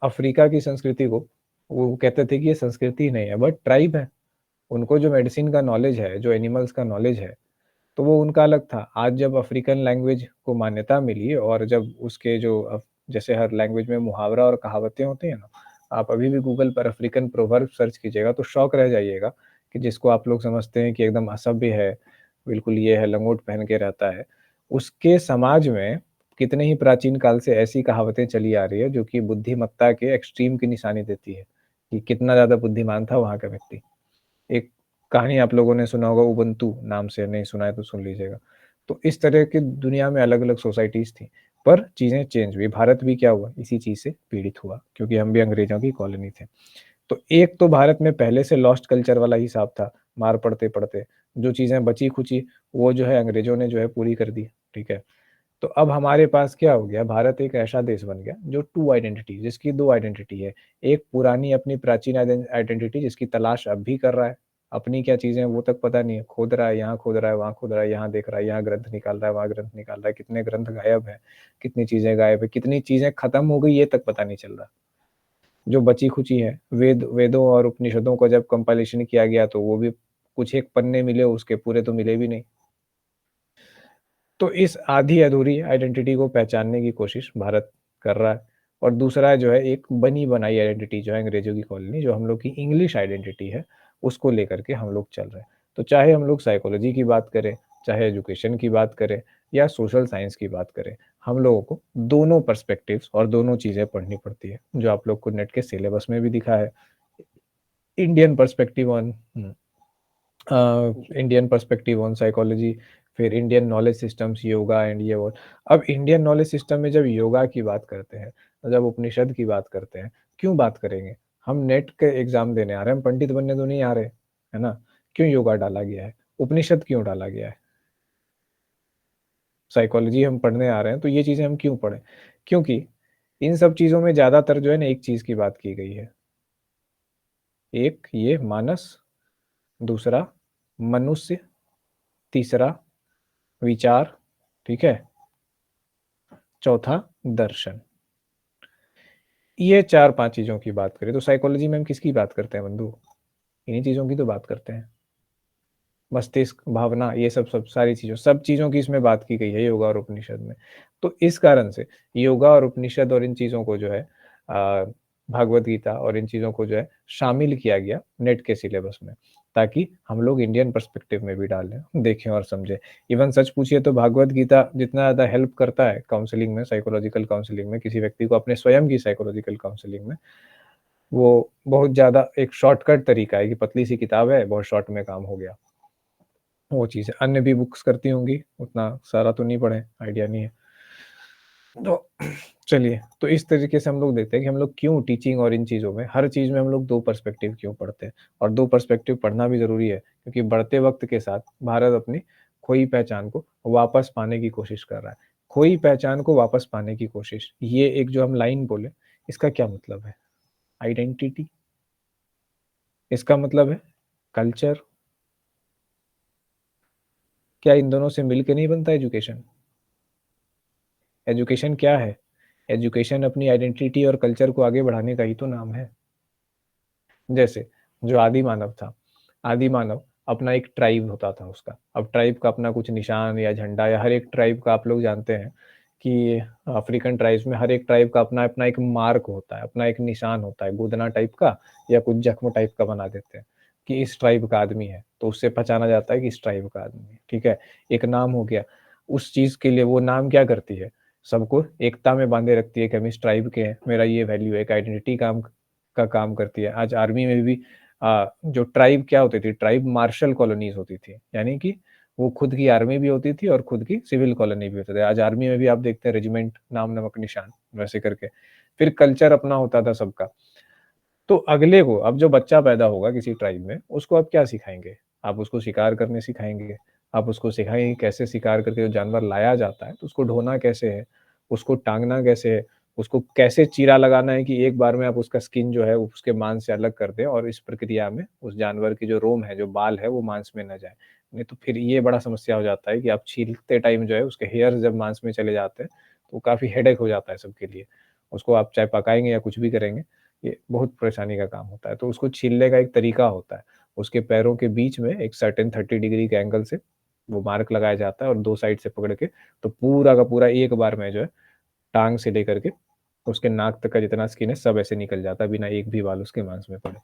अफ्रीका की संस्कृति को वो कहते थे कि ये संस्कृति नहीं है बट ट्राइब है। उनको जो मेडिसिन का नॉलेज है, जो एनिमल्स का नॉलेज है, तो वो उनका अलग था। आज जब अफ्रीकन लैंग्वेज को मान्यता मिली और जब उसके जो जैसे हर लैंग्वेज में मुहावरा और कहावतें होती हैं ना, आप अभी भी गूगल पर अफ्रीकन प्रोवर्ब सर्च कीजिएगा तो शॉक रह जाइएगा कि जिसको आप लोग समझते हैं कि एकदम असभ्य है, बिल्कुल ये है, लंगोट पहन के रहता है, उसके समाज में कितने ही प्राचीन काल से ऐसी कहावतें चली आ रही है जो कि बुद्धिमत्ता के एक्सट्रीम की निशानी देती है, कि कितना ज़्यादा बुद्धिमान था वहाँ का व्यक्ति। एक कहानी आप लोगों ने सुना होगा उबंटू नाम से, नहीं सुना है तो सुन लीजिएगा। तो इस तरह की दुनिया में अलग-अलग सोसाइटीज़ थी, पर चीज़ें चेंज हुई। भारत भी क्या हुआ, इसी चीज़ से पीड़ित हुआ, क्योंकि हम भी अंग्रेज़ों की कॉलोनी थे। तो एक तो भारत में पहले से लॉस्ट कल्चर वाला हिसाब था, मार पड़ते-पड़ते, जो चीज़ें बची-खुची वो जो है अंग्रेज़ों ने जो है पूरी कर दी, ठीक है? तो अब हमारे पास क्या हो गया, भारत एक ऐसा देश बन गया जो 2 आइडेंटिटी, जिसकी 2 आइडेंटिटी है। एक पुरानी अपनी प्राचीन आइडेंटिटी जिसकी तलाश अब भी कर रहा है। अपनी क्या चीज़ें हैं वो तक पता नहीं है, खोद रहा है, यहाँ खोद रहा है, वहाँ खोद रहा है, यहाँ देख रहा है, यहाँ ग्रंथ निकाल रहा है, वहाँ ग्रंथ निकाल रहा है, कितने ग्रंथ गायब हैं, कितनी चीज़ें गायब हैं, कितनी चीज़ें खत्म हो गई ये तक पता नहीं चल रहा। जो बची-खुची है, वेदों और उपनिषदों को जब कंपाइलेशन किया गया तो वो भी कुछ एक पन्ने मिले, उसके पूरे तो मिले भी नहीं। तो इस आधी-अधूरी आइडेंटिटी को पहचानने की कोशिश भारत कर रहा है, और दूसरा जो है एक बनी-बनाई आइडेंटिटी जो है अंग्रेज़ों की कॉलोनी, जो हम लोग की इंग्लिश आइडेंटिटी है, उसको लेकर के हम लोग चल रहे हैं। तो चाहे हम लोग साइकोलॉजी की बात करें, चाहे एजुकेशन की बात करें या सोशल साइंस की बात करें, हम लोगों को दोनों पर्सपेक्टिव्स और दोनों चीज़ें पढ़नी पड़ती है, जो आप लोग को नेट के सिलेबस में भी दिखा है। Indian perspective on Indian perspective on psychology, फिर Indian knowledge systems, yoga and ये वो। अब इंडियन नॉलेज सिस्टम में जब योगा की बात करते हैं, जब उपनिषद की बात करते हैं, क्यों बात करेंगे? हम नेट के एग्ज़ाम देने आ रहे हैं, हम पंडित बनने तो नहीं आ रहे, है ना? क्यों योगा डाला गया है? उपनिषद क्यों डाला गया है? साइकोलॉजी हम पढ़ने आ रहे हैं, तो ये चीज़ें हम क्यों पढ़ें? क्योंकि इन सब चीज़ों में ज़्यादातर जो है ना एक चीज़ की बात की गई है। एक ये मानस, दूसरा मनुष्य, तीसरा विचार, ठीक है? चौथा दर्शन। ये 4-5 चीज़ों की बात करें तो साइकोलॉजी में हम किसकी बात करते हैं बंधु? इन्हीं चीज़ों की तो बात करते हैं। मस्तिष्क, भावना, ये सब सब चीज़ों की इसमें बात की गई है योगा और उपनिषद में। तो इस कारण से योगा और उपनिषद और इन चीज़ों को जो है भागवत गीता और इन चीज़ों को जो है शामिल किया गया नेट के सिलेबस में, ताकि हम लोग इंडियन पर्सपेक्टिव में भी डालें, देखें और समझें। इवन सच पूछिए तो भागवत गीता जितना ज़्यादा हेल्प करता है काउंसलिंग में, साइकोलॉजिकल काउंसलिंग में, किसी व्यक्ति को अपने स्वयं की साइकोलॉजिकल काउंसलिंग में, वो बहुत ज़्यादा एक शॉर्टकट तरीका है कि पतली सी किताब है, बहुत शॉर्ट में काम हो गया। वो चीज़ है। अन्य भी बुक्स करती होंगी, उतना सारा तो नहीं पढ़े, आइडिया नहीं है। तो चलिए, तो इस तरीके से हम लोग देखते हैं कि हम लोग क्यों टीचिंग और इन चीज़ों में, हर चीज़ में हम लोग 2 पर्सपेक्टिव क्यों पढ़ते हैं, और 2 पर्सपेक्टिव पढ़ना भी ज़रूरी है, क्योंकि बढ़ते वक़्त के साथ भारत अपनी खोई पहचान को वापस पाने की कोशिश कर रहा है। खोई पहचान को वापस पाने की कोशिश, ये एक जो हम लाइन बोले, इसका क्या मतलब है? आइडेंटिटी, इसका मतलब है कल्चर। क्या इन दोनों से मिल के नहीं बनता एजुकेशन? एजुकेशन क्या है? एजुकेशन अपनी आइडेंटिटी और कल्चर को आगे बढ़ाने का ही तो नाम है। जैसे जो आदि मानव था, आदि मानव अपना एक ट्राइब होता था उसका। अब ट्राइब का अपना कुछ निशान या झंडा, या हर एक ट्राइब का आप लोग जानते हैं कि अफ्रीकन ट्राइब्स में हर एक ट्राइब का अपना-अपना एक मार्क होता है, अपना एक निशान होता है, गोदना टाइप का या कुछ जख्म टाइप का बना देते हैं कि इस ट्राइब का आदमी है, तो उससे पहचाना जाता है कि इस ट्राइब का आदमी है, ठीक है? एक नाम हो गया, उस चीज़ के लिए वो नाम क्या करती है? सबको एकता में बाँधे रखती है कि हम इस ट्राइब के हैं, मेरा ये वैल्यू है, एक आइडेंटिटी का काम करती है। आज आर्मी में भी जो ट्राइब क्या होती थी, ट्राइब मार्शल कॉलोनीज़ होती थी। यानी कि वो खुद की आर्मी भी होती थी और खुद की सिविल कॉलोनी भी होती थी। आज आर्मी में भी आप देखते हैं रेजिमेंट, नाम, नमक, निशान, वैसे करके। फिर कल्चर अपना होता था सबका। तो अगले को, अब जो बच्चा पैदा होगा किसी ट्राइब में, उसको आप क्या सिखाएँगे? आप उसको शिकार करने सिखाएँगे, आप उसको सिखाएँगे कैसे शिकार करके जो जानवर लाया जाता है, तो उसको ढोना कैसे है, उसको टाँगना कैसे है, उसको कैसे चीरा लगाना है कि एक बार में आप उसका स्किन जो है, वो उसके मांस से अलग कर दें, और इस प्रक्रिया में उस जानवर की जो रोम है, जो बाल है, वो मांस में ना जाए। नहीं तो फिर ये बड़ा समस्या हो जाता है कि आप छीलते टाइम जो है, उसके हेयर्स जब मांस में चले जाते हैं, तो काफ़ी हेडेक हो जाता है सबके लिए। उसको आप चाहे पकाएँगे या कुछ भी करेंगे, ये बहुत परेशानी का काम होता है। तो उसको छीलने का एक तरीका होता है। उसके पैरों के बीच में एक सर्टेन 30 डिग्री के एंगल से वो मार्क लगाया जाता है, और 2 साइड से पकड़ के, तो पूरा का पूरा एक बार में जो है, टाँग से लेकर के उसके नाक तक का जितना स्किन है सब ऐसे निकल जाता है, बिना एक भी बाल उसके मांस में पड़े।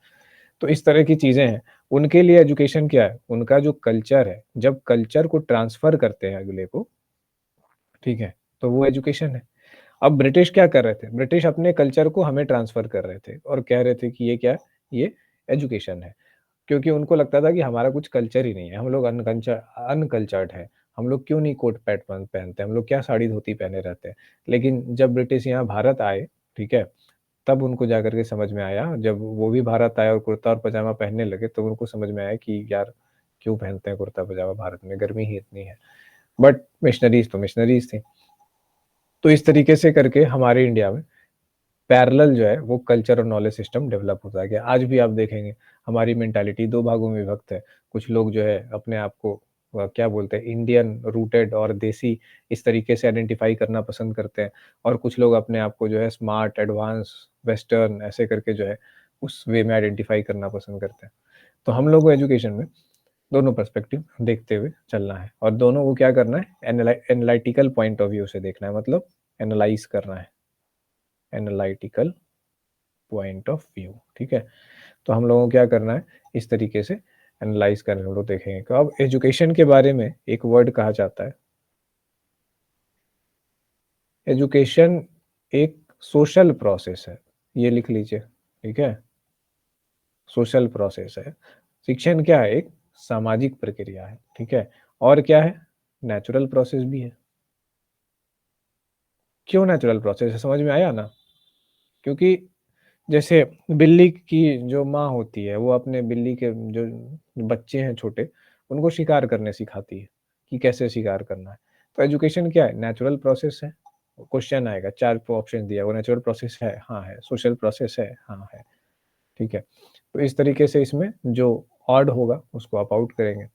तो इस तरह की चीज़ें हैं। उनके लिए एजुकेशन क्या है? उनका जो कल्चर है, जब कल्चर को ट्रांसफ़र करते हैं अगले को, ठीक है? तो वो एजुकेशन है। अब ब्रिटिश क्या कर रहे थे? ब्रिटिश अपने कल्चर को हमें ट्रांसफ़र कर रहे थे और कह रहे थे कि ये क्या है? ये एजुकेशन है। क्योंकि उनको लगता था कि हमारा कुछ कल्चर ही नहीं है, हम लोग अनकल्चर्ड हैं, हम लोग क्यों नहीं कोट पैंट पहनते, हम लोग क्या साड़ी-धोती पहने रहते हैं। लेकिन जब ब्रिटिश यहाँ भारत आए, ठीक है? तब उनको जाकर के समझ में आया, जब वो भी भारत आए और कुर्ता और पजामा पहनने लगे, तब उनको समझ में आया कि यार क्यों पहनते हैं कुर्ता-पजामा भारत में, गर्मी ही इतनी है। बट मिशनरीज़ तो मिशनरीज़ थी। तो इस तरीके से करके हमारे इंडिया में पैरेलल जो है वो कल्चर और नॉलेज सिस्टम डेवलप होता गया। आज भी आप देखेंगे हमारी मेंटालिटी 2 भागों में विभक्त है। कुछ लोग जो है अपने आप को क्या बोलते हैं इंडियन रूटेड और देसी इस तरीके से आइडेंटिफ़ाई करना पसंद करते हैं और कुछ लोग अपने आप को जो है स्मार्ट, एडवांस, वेस्टर्न ऐसे करके जो है उस वे में आइडेंटिफ़ाई करना पसंद करते हैं। तो हम लोग को एजुकेशन में दोनों पर्सपेक्टिव देखते हुए चलना है और दोनों को क्या करना है एनालिटिकल पॉइंट ऑफ व्यू से देखना है मतलब एनालाइज़ करना है। एनालिटिकल पॉइंट ऑफ व्यू, ठीक है? तो हम लोगों को क्या करना है, इस तरीके से एनालाइज़ करके हम लोग देखेंगे। तो अब एजुकेशन के बारे में एक वर्ड कहा जाता है। एजुकेशन एक सोशल प्रोसेस है, ये लिख लीजिए, ठीक है? सोशल प्रोसेस है। शिक्षण क्या है? एक सामाजिक प्रक्रिया है, ठीक है? और क्या है? नेचुरल प्रोसेस भी है। क्यों नेचुरल प्रोसेस है, समझ में आया ना? क्योंकि जैसे बिल्ली की जो माँ होती है, वो अपने बिल्ली के जो बच्चे हैं छोटे, उनको शिकार करने सिखाती है, कि कैसे शिकार करना है। तो एजुकेशन क्या है? नेचुरल प्रोसेस है। क्वेश्चन आएगा, 4 ऑप्शन दिया हुआ नेचुरल प्रोसेस है? हाँ है। सोशल प्रोसेस है? हाँ है। ठीक है। तो इस तरीके से इसमें जो ऑड होगा, उसको आप आउट करेंगे।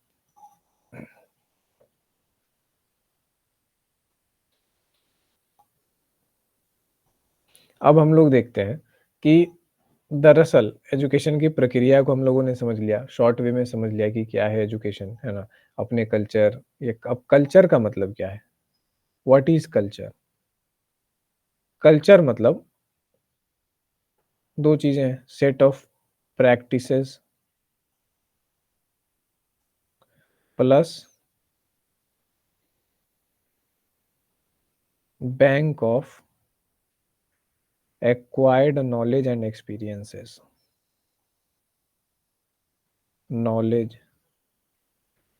अब हम लोग देखते हैं कि दरअसल एजुकेशन की प्रक्रिया को हम लोगों ने समझ लिया, शॉर्ट वे में समझ लिया कि क्या है एजुकेशन, है ना? अपने कल्चर एक अब कल्चर का मतलब क्या है? What is culture? कल्चर मतलब 2 चीज़ें हैं, set of practices plus bank of acquired knowledge and experiences. Knowledge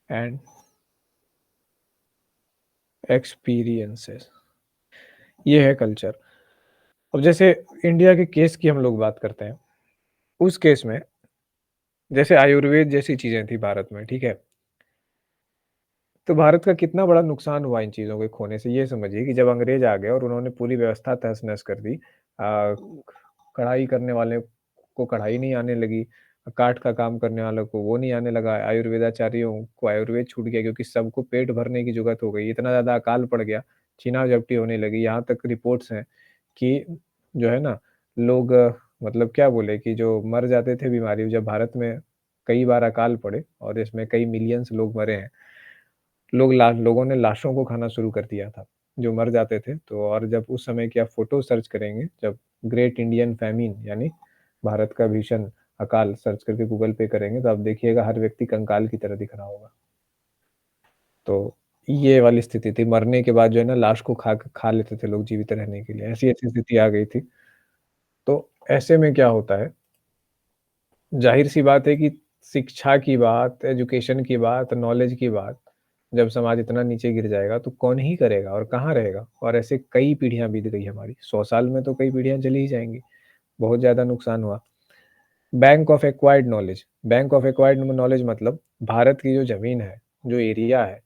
and experiences, ये है कल्चर। अब जैसे इंडिया के केस की हम लोग बात करते हैं, उस केस में जैसे आयुर्वेद जैसी चीज़ें थी भारत में, ठीक है? तो भारत का कितना बड़ा नुकसान हुआ इन चीज़ों के खोने से, ये समझिए कि जब अंग्रेज़ आ गए और उन्होंने पूरी व्यवस्था तहस-नहस कर दी। कढ़ाई करने वाले को कढ़ाई नहीं आने लगी, काठ का काम करने वालों को वो नहीं आने लगा, आयुर्वेदाचार्यों को आयुर्वेद छूट गया क्योंकि सबको पेट भरने की जुगत हो गई, इतना ज़्यादा अकाल पड़ गया, छीना-झपटी होने लगी। यहाँ तक रिपोर्ट्स हैं कि जो है ना, लोग मतलब क्या बोले कि जो मर जाते थे बीमारी जब भारत में कई बार अकाल पड़े और इसमें कई मिलियंस लोग मरे हैं। लोगों ने लाशों को खाना शुरू कर दिया था, जो मर जाते थे। तो और जब उस समय की आप फ़ोटो सर्च करेंगे, जब ग्रेट इंडियन फ़ैमिन यानी भारत का भीषण अकाल सर्च करके गूगल पे करेंगे, तो आप देखिएगा हर व्यक्ति कंकाल की तरह दिख रहा होगा। तो ये वाली स्थिति थी, मरने के बाद जो है ना लाश को खा लेते थे लोग जीवित रहने के लिए, ऐसी-ऐसी स्थिति आ गई थी। तो ऐसे में क्या होता है, ज़ाहिर-सी बात है कि शिक्षा की बात, एजुकेशन की बात, नॉलेज की बात, जब समाज इतना नीचे गिर जाएगा तो कौन ही करेगा और कहाँ रहेगा? और ऐसे कई पीढ़ियाँ बीत गई हमारी, 100 साल में तो कई पीढ़ियाँ चली ही जाएँगी, बहुत ज़्यादा नुकसान हुआ। Bank of acquired knowledge, bank of acquired knowledge मतलब भारत की जो ज़मीन है, जो एरिया है,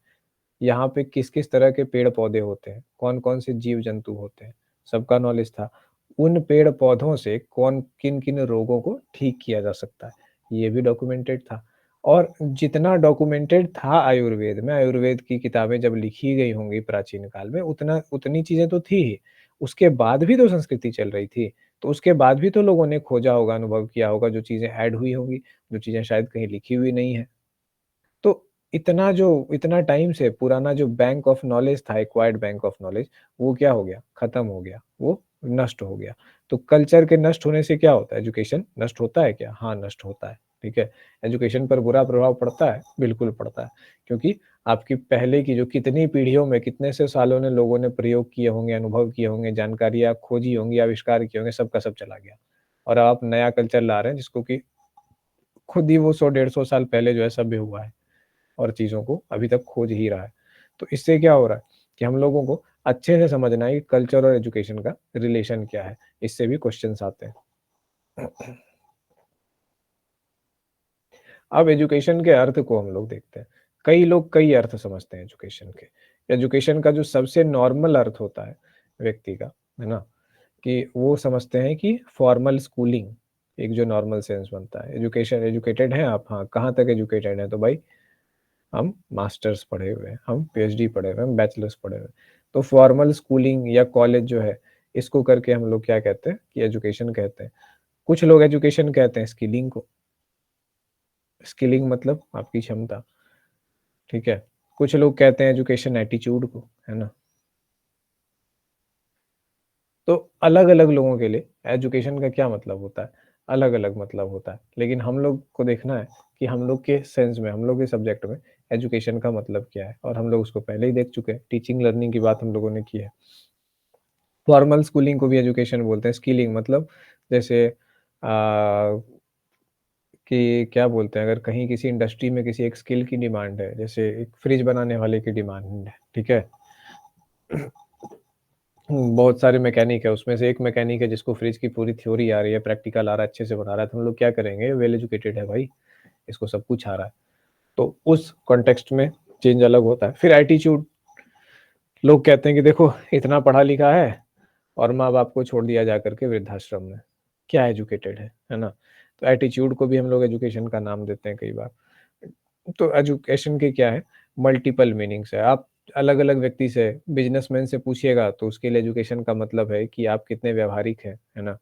यहाँ पे किस-किस तरह के पेड़-पौधे होते हैं, कौन-कौन से जीव-जंतु होते हैं, सबका नॉलेज था। उन पेड़-पौधों से कौन किन-किन रोगों को ठीक किया जा सकता है, ये भी डॉक्यूमेंटेड था। और जितना डॉक्यूमेंटेड था आयुर्वेद की किताबें जब लिखी गई होंगी प्राचीन काल में, उतनी चीज़ें तो थी ही। उसके बाद भी तो संस्कृति चल रही थी, तो उसके बाद भी तो लोगों ने खोजा होगा, अनुभव किया होगा, जो चीज़ें ऐड हुई होंगी, जो चीज़ें शायद कहीं लिखी हुई नहीं है। तो इतना टाइम से पुराना जो बैंक ऑफ नॉलेज था, एक्वायर्ड बैंक ऑफ नॉलेज, वो क्या हो गया? खत्म हो गया, वो नष्ट हो गया। तो कल्चर के नष्ट होने से क्या होता है? एजुकेशन नष्ट होता है क्या? हाँ, नष्ट होता है। ठीक है। एजुकेशन पर बुरा प्रभाव पड़ता है, बिल्कुल पड़ता है, क्योंकि आपकी पहले की जो कितनी पीढ़ियों में कितने से सालों ने लोगों ने प्रयोग किए होंगे, अनुभव किए होंगे, जानकारियाँ खोजी होंगी, आविष्कार किए होंगे, सब का सब चला गया। और आप नया कल्चर ला रहे हैं जिसको कि खुद ही वो 100-150 साल पहले जो है सभ्य हुआ है और चीज़ों को अभी तक खोज ही रहा है। तो इससे क्या हो रहा है कि हम लोगों को अच्छे से समझना है कि कल्चर और एजुकेशन का रिलेशन क्या है। इससे भी क्वेश्चंस आते हैं। अब एजुकेशन के अर्थ को हम लोग देखते हैं। कई लोग कई अर्थ समझते हैं एजुकेशन के। एजुकेशन का जो सबसे नॉर्मल अर्थ होता है व्यक्ति का, है ना? कि वो समझते हैं कि फॉर्मल स्कूलिंग एक जो नॉर्मल सेंस बनता है। एजुकेशन एजुकेटेड हैं आप? हाँ, कहाँ तक एजुकेटेड हैं? तो भाई हम मास्टर्स पढ़े हुए हैं, हम पीएचडी पढ़े हुए हैं, हम बैचलर्स पढ़े हुए हैं। तो फॉर्मल स्कूलिंग या कॉलेज जो है, इसको करके हम लोग क्या कहते हैं कि एजुकेशन कहते हैं। कुछ लोग एजुकेशन कहते हैं स्किलिंग को। स्किलिंग मतलब आपकी क्षमता, ठीक है? कुछ लोग कहते हैं एजुकेशन एटीट्यूड को, है ना? तो अलग-अलग लोगों के लिए एजुकेशन का क्या मतलब होता है, अलग-अलग मतलब होता है। लेकिन हम लोग को देखना है कि हम लोग के सेंस में, हम लोग के सब्जेक्ट में एजुकेशन का मतलब क्या है, और हम लोग उसको पहले ही देख चुके हैं। टीचिंग लर्निंग की बात हम लोगों ने की है। फॉर्मल स्कूलिंग को भी एजुकेशन बोलते हैं। स्किलिंग मतलब जैसे कि क्या बोलते हैं, अगर कहीं किसी इंडस्ट्री में किसी एक स्किल की डिमांड है, जैसे एक फ्रिज बनाने वाले की डिमांड है, ठीक है? बहुत सारे मैकेनिक है, उसमें से एक मैकेनिक है जिसको फ्रिज की पूरी थ्योरी आ रही है, प्रैक्टिकल आ रहा है, अच्छे से बना रहा है, तो हम लोग क्या करेंगे, वेल एजुकेटेड है भाई, इसको सब कुछ आ रहा है। तो उस कॉन्टेक्स्ट में चेंज अलग होता है। फिर एटीट्यूड, लोग कहते हैं कि देखो इतना पढ़ा लिखा है और माँ-बाप को छोड़ दिया जा करके वृद्धाश्रम में, क्या एजुकेटेड है ना? तो एटीट्यूड को भी हम लोग एजुकेशन का नाम देते हैं कई बार। तो एजुकेशन के क्या है, मल्टीपल मीनिंग्स है। आप अलग-अलग व्यक्ति से, बिज़नेसमैन से पूछिएगा तो उसके लिए एजुकेशन का मतलब है कि आप कितने व्यावहारिक हैं, है ना?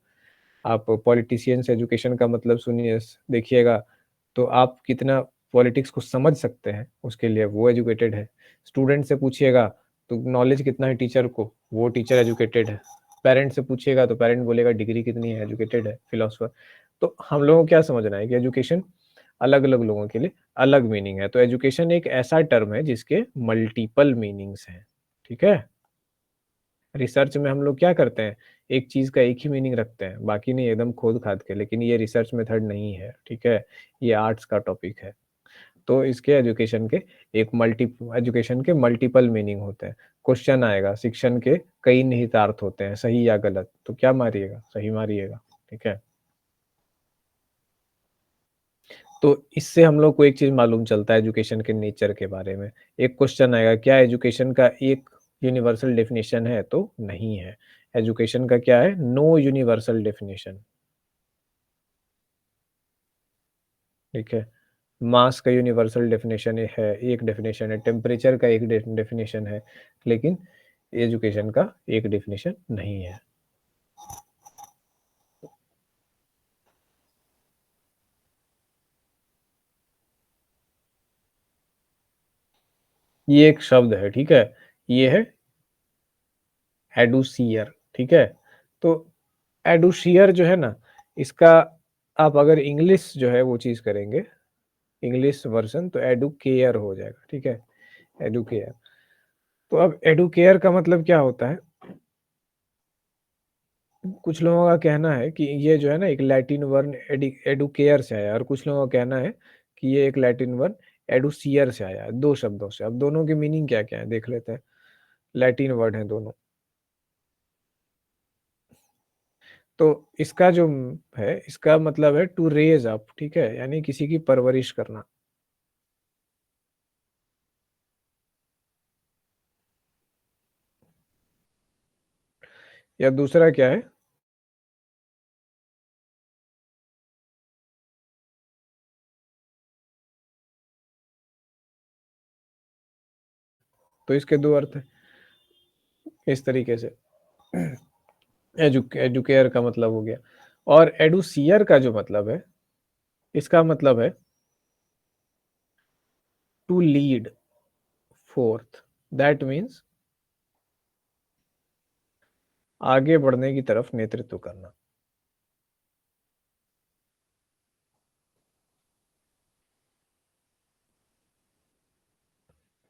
आप पॉलिटिशियन से एजुकेशन का मतलब सुनिए देखिएगा, तो आप कितना पॉलिटिक्स को समझ सकते हैं, उसके लिए वो एजुकेटेड है। स्टूडेंट से पूछिएगा तो नॉलेज कितना है टीचर को, वो टीचर एजुकेटेड है। पेरेंट से पूछिएगा तो पेरेंट बोलेगा डिग्री कितनी है, एजुकेटेड है, फिलॉसफर। तो हम लोगों को क्या समझना है कि एजुकेशन अलग-अलग लोगों के लिए अलग मीनिंग है। तो एजुकेशन एक ऐसा टर्म है जिसके मल्टीपल मीनिंग्स हैं, ठीक है? रिसर्च में हम लोग क्या करते हैं, एक चीज़ का एक ही मीनिंग रखते हैं, बाकी नहीं एकदम खोद-खाद के, लेकिन ये रिसर्च मेथड नहीं है, ठीक है? ये आर्ट्स का टॉपिक है। तो इसके एजुकेशन के मल्टीपल मीनिंग होते हैं। क्वेश्चन आएगा, शिक्षण के कई निहितार्थ होते हैं, सही या गलत? तो क्या मारिएगा? सही मारिएगा, ठीक है? तो इससे हम लोग को एक चीज़ मालूम चलता है एजुकेशन के नेचर के बारे में। एक क्वेश्चन आएगा, क्या एजुकेशन का एक यूनिवर्सल डेफिनिशन है? तो नहीं है। एजुकेशन का क्या है? नो यूनिवर्सल डेफिनिशन, ठीक है? मास का यूनिवर्सल डेफिनिशन है, एक डेफिनिशन है, टेम्परेचर का एक डेफिनिशन है, लेकिन एजुकेशन का एक डेफिनिशन नहीं है। ये एक शब्द है, ठीक है? ये है एडुसियर, ठीक है? तो एडुसियर जो है ना, इसका आप अगर इंग्लिश जो है वो चीज़ करेंगे, इंग्लिश वर्ज़न, तो एडुकेयर हो जाएगा, ठीक है? एडुकेयर। तो अब एडुकेयर का मतलब क्या होता है? कुछ लोगों का कहना है कि ये जो है ना एक लैटिन वर्ण एडुकेयर से आया है, और कुछ लोगों का कहना है कि ये एक लैटिन वर्ण एडुसियर से आया है, 2 शब्दों से। अब दोनों के मीनिंग क्या-क्या है देख लेते हैं। लैटिन वर्ड हैं दोनों। तो इसका जो है, इसका मतलब है टू रेज़ अप, ठीक है? यानी किसी की परवरिश करना। या दूसरा क्या है? तो इसके 2 अर्थ हैं, इस तरीके से। एडुकेयर का मतलब हो गया, और एडुसियर का जो मतलब है, इसका मतलब है to lead forth. That means आगे बढ़ने की तरफ नेतृत्व करना।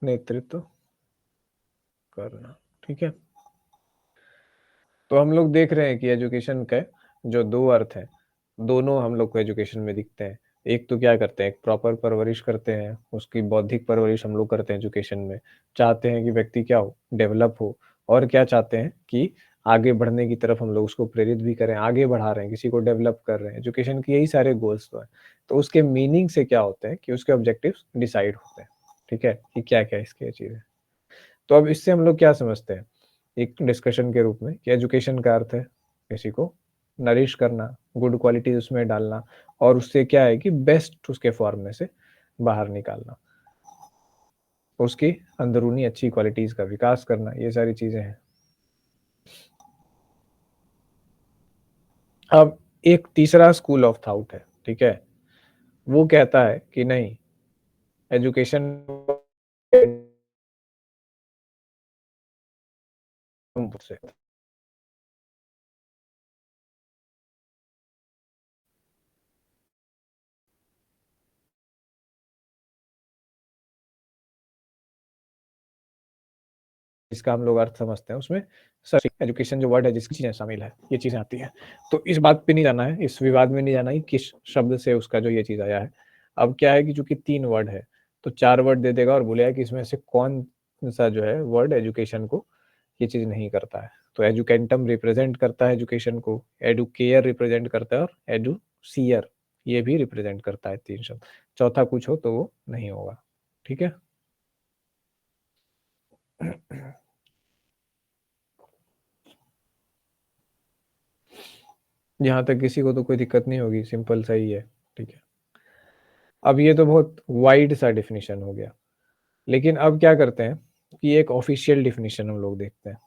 नेतृत्व करना। ठीक है, तो हम लोग देख रहे हैं कि एजुकेशन के जो दो अर्थ हैं, दोनों हम लोग को एजुकेशन में दिखते हैं। एक तो क्या करते हैं, एक प्रॉपर परवरिश करते हैं, उसकी बौद्धिक परवरिश हम लोग करते हैं एजुकेशन में, चाहते हैं कि व्यक्ति क्या हो, डेवलप हो, और क्या चाहते हैं कि आगे बढ़ने की तरफ हम लोग उसको प्रेरित भी करें, आगे बढ़ा रहे हैं, किसी को डेवलप कर रहे हैं। एजुकेशन के यही सारे गोल्स तो हैं। तो उसके मीनिंग से क्या होते हैं कि उसके ऑब्जेक्टिव्स डिसाइड होते हैं। ठीक है, कि क्या क्या इसके चीज़ें। तो अब इससे हम लोग क्या समझते हैं एक डिस्कशन के रूप में कि एजुकेशन का अर्थ है किसी को नरिश करना, गुड क्वालिटीज उसमें डालना, और उससे क्या है कि बेस्ट उसके फॉर्म में से बाहर निकालना, उसकी अंदरूनी अच्छी क्वालिटीज का विकास करना, ये सारी चीजें हैं। अब एक तीसरा स्कूल ऑफ थॉट है, ठीक है, वो कहता है कि नहीं, एजुकेशन से इसका हम लोग अर्थ समझते हैं, उसमें सर एजुकेशन जो वर्ड है जिसकी चीजें शामिल है, ये चीजें आती हैं। तो इस बात पे नहीं जाना है, इस विवाद में नहीं जाना है किस शब्द से उसका जो ये चीज आया है। अब क्या है कि चूंकि 3 वर्ड है तो 4 वर्ड दे देगा और बोलेगा कि इसमें से कौन सा जो है वर्ड एजुकेशन को ये चीज नहीं करता है। तो एजुकेंटम रिप्रेजेंट करता है एजुकेशन को, एडुकेयर रिप्रेजेंट करता है, और एडुसियर ये भी रिप्रेजेंट करता है, 3 शब्द। चौथा कुछ हो तो वो नहीं होगा। ठीक है, यहाँ तक किसी को तो कोई दिक्कत नहीं होगी, सिंपल सा ही है। ठीक है, अब ये तो बहुत वाइड सा डिफिनीशन हो गया, लेकिन अब क्या करते हैं कि एक ऑफिशियल डिफिनीशन हम लोग देखते हैं।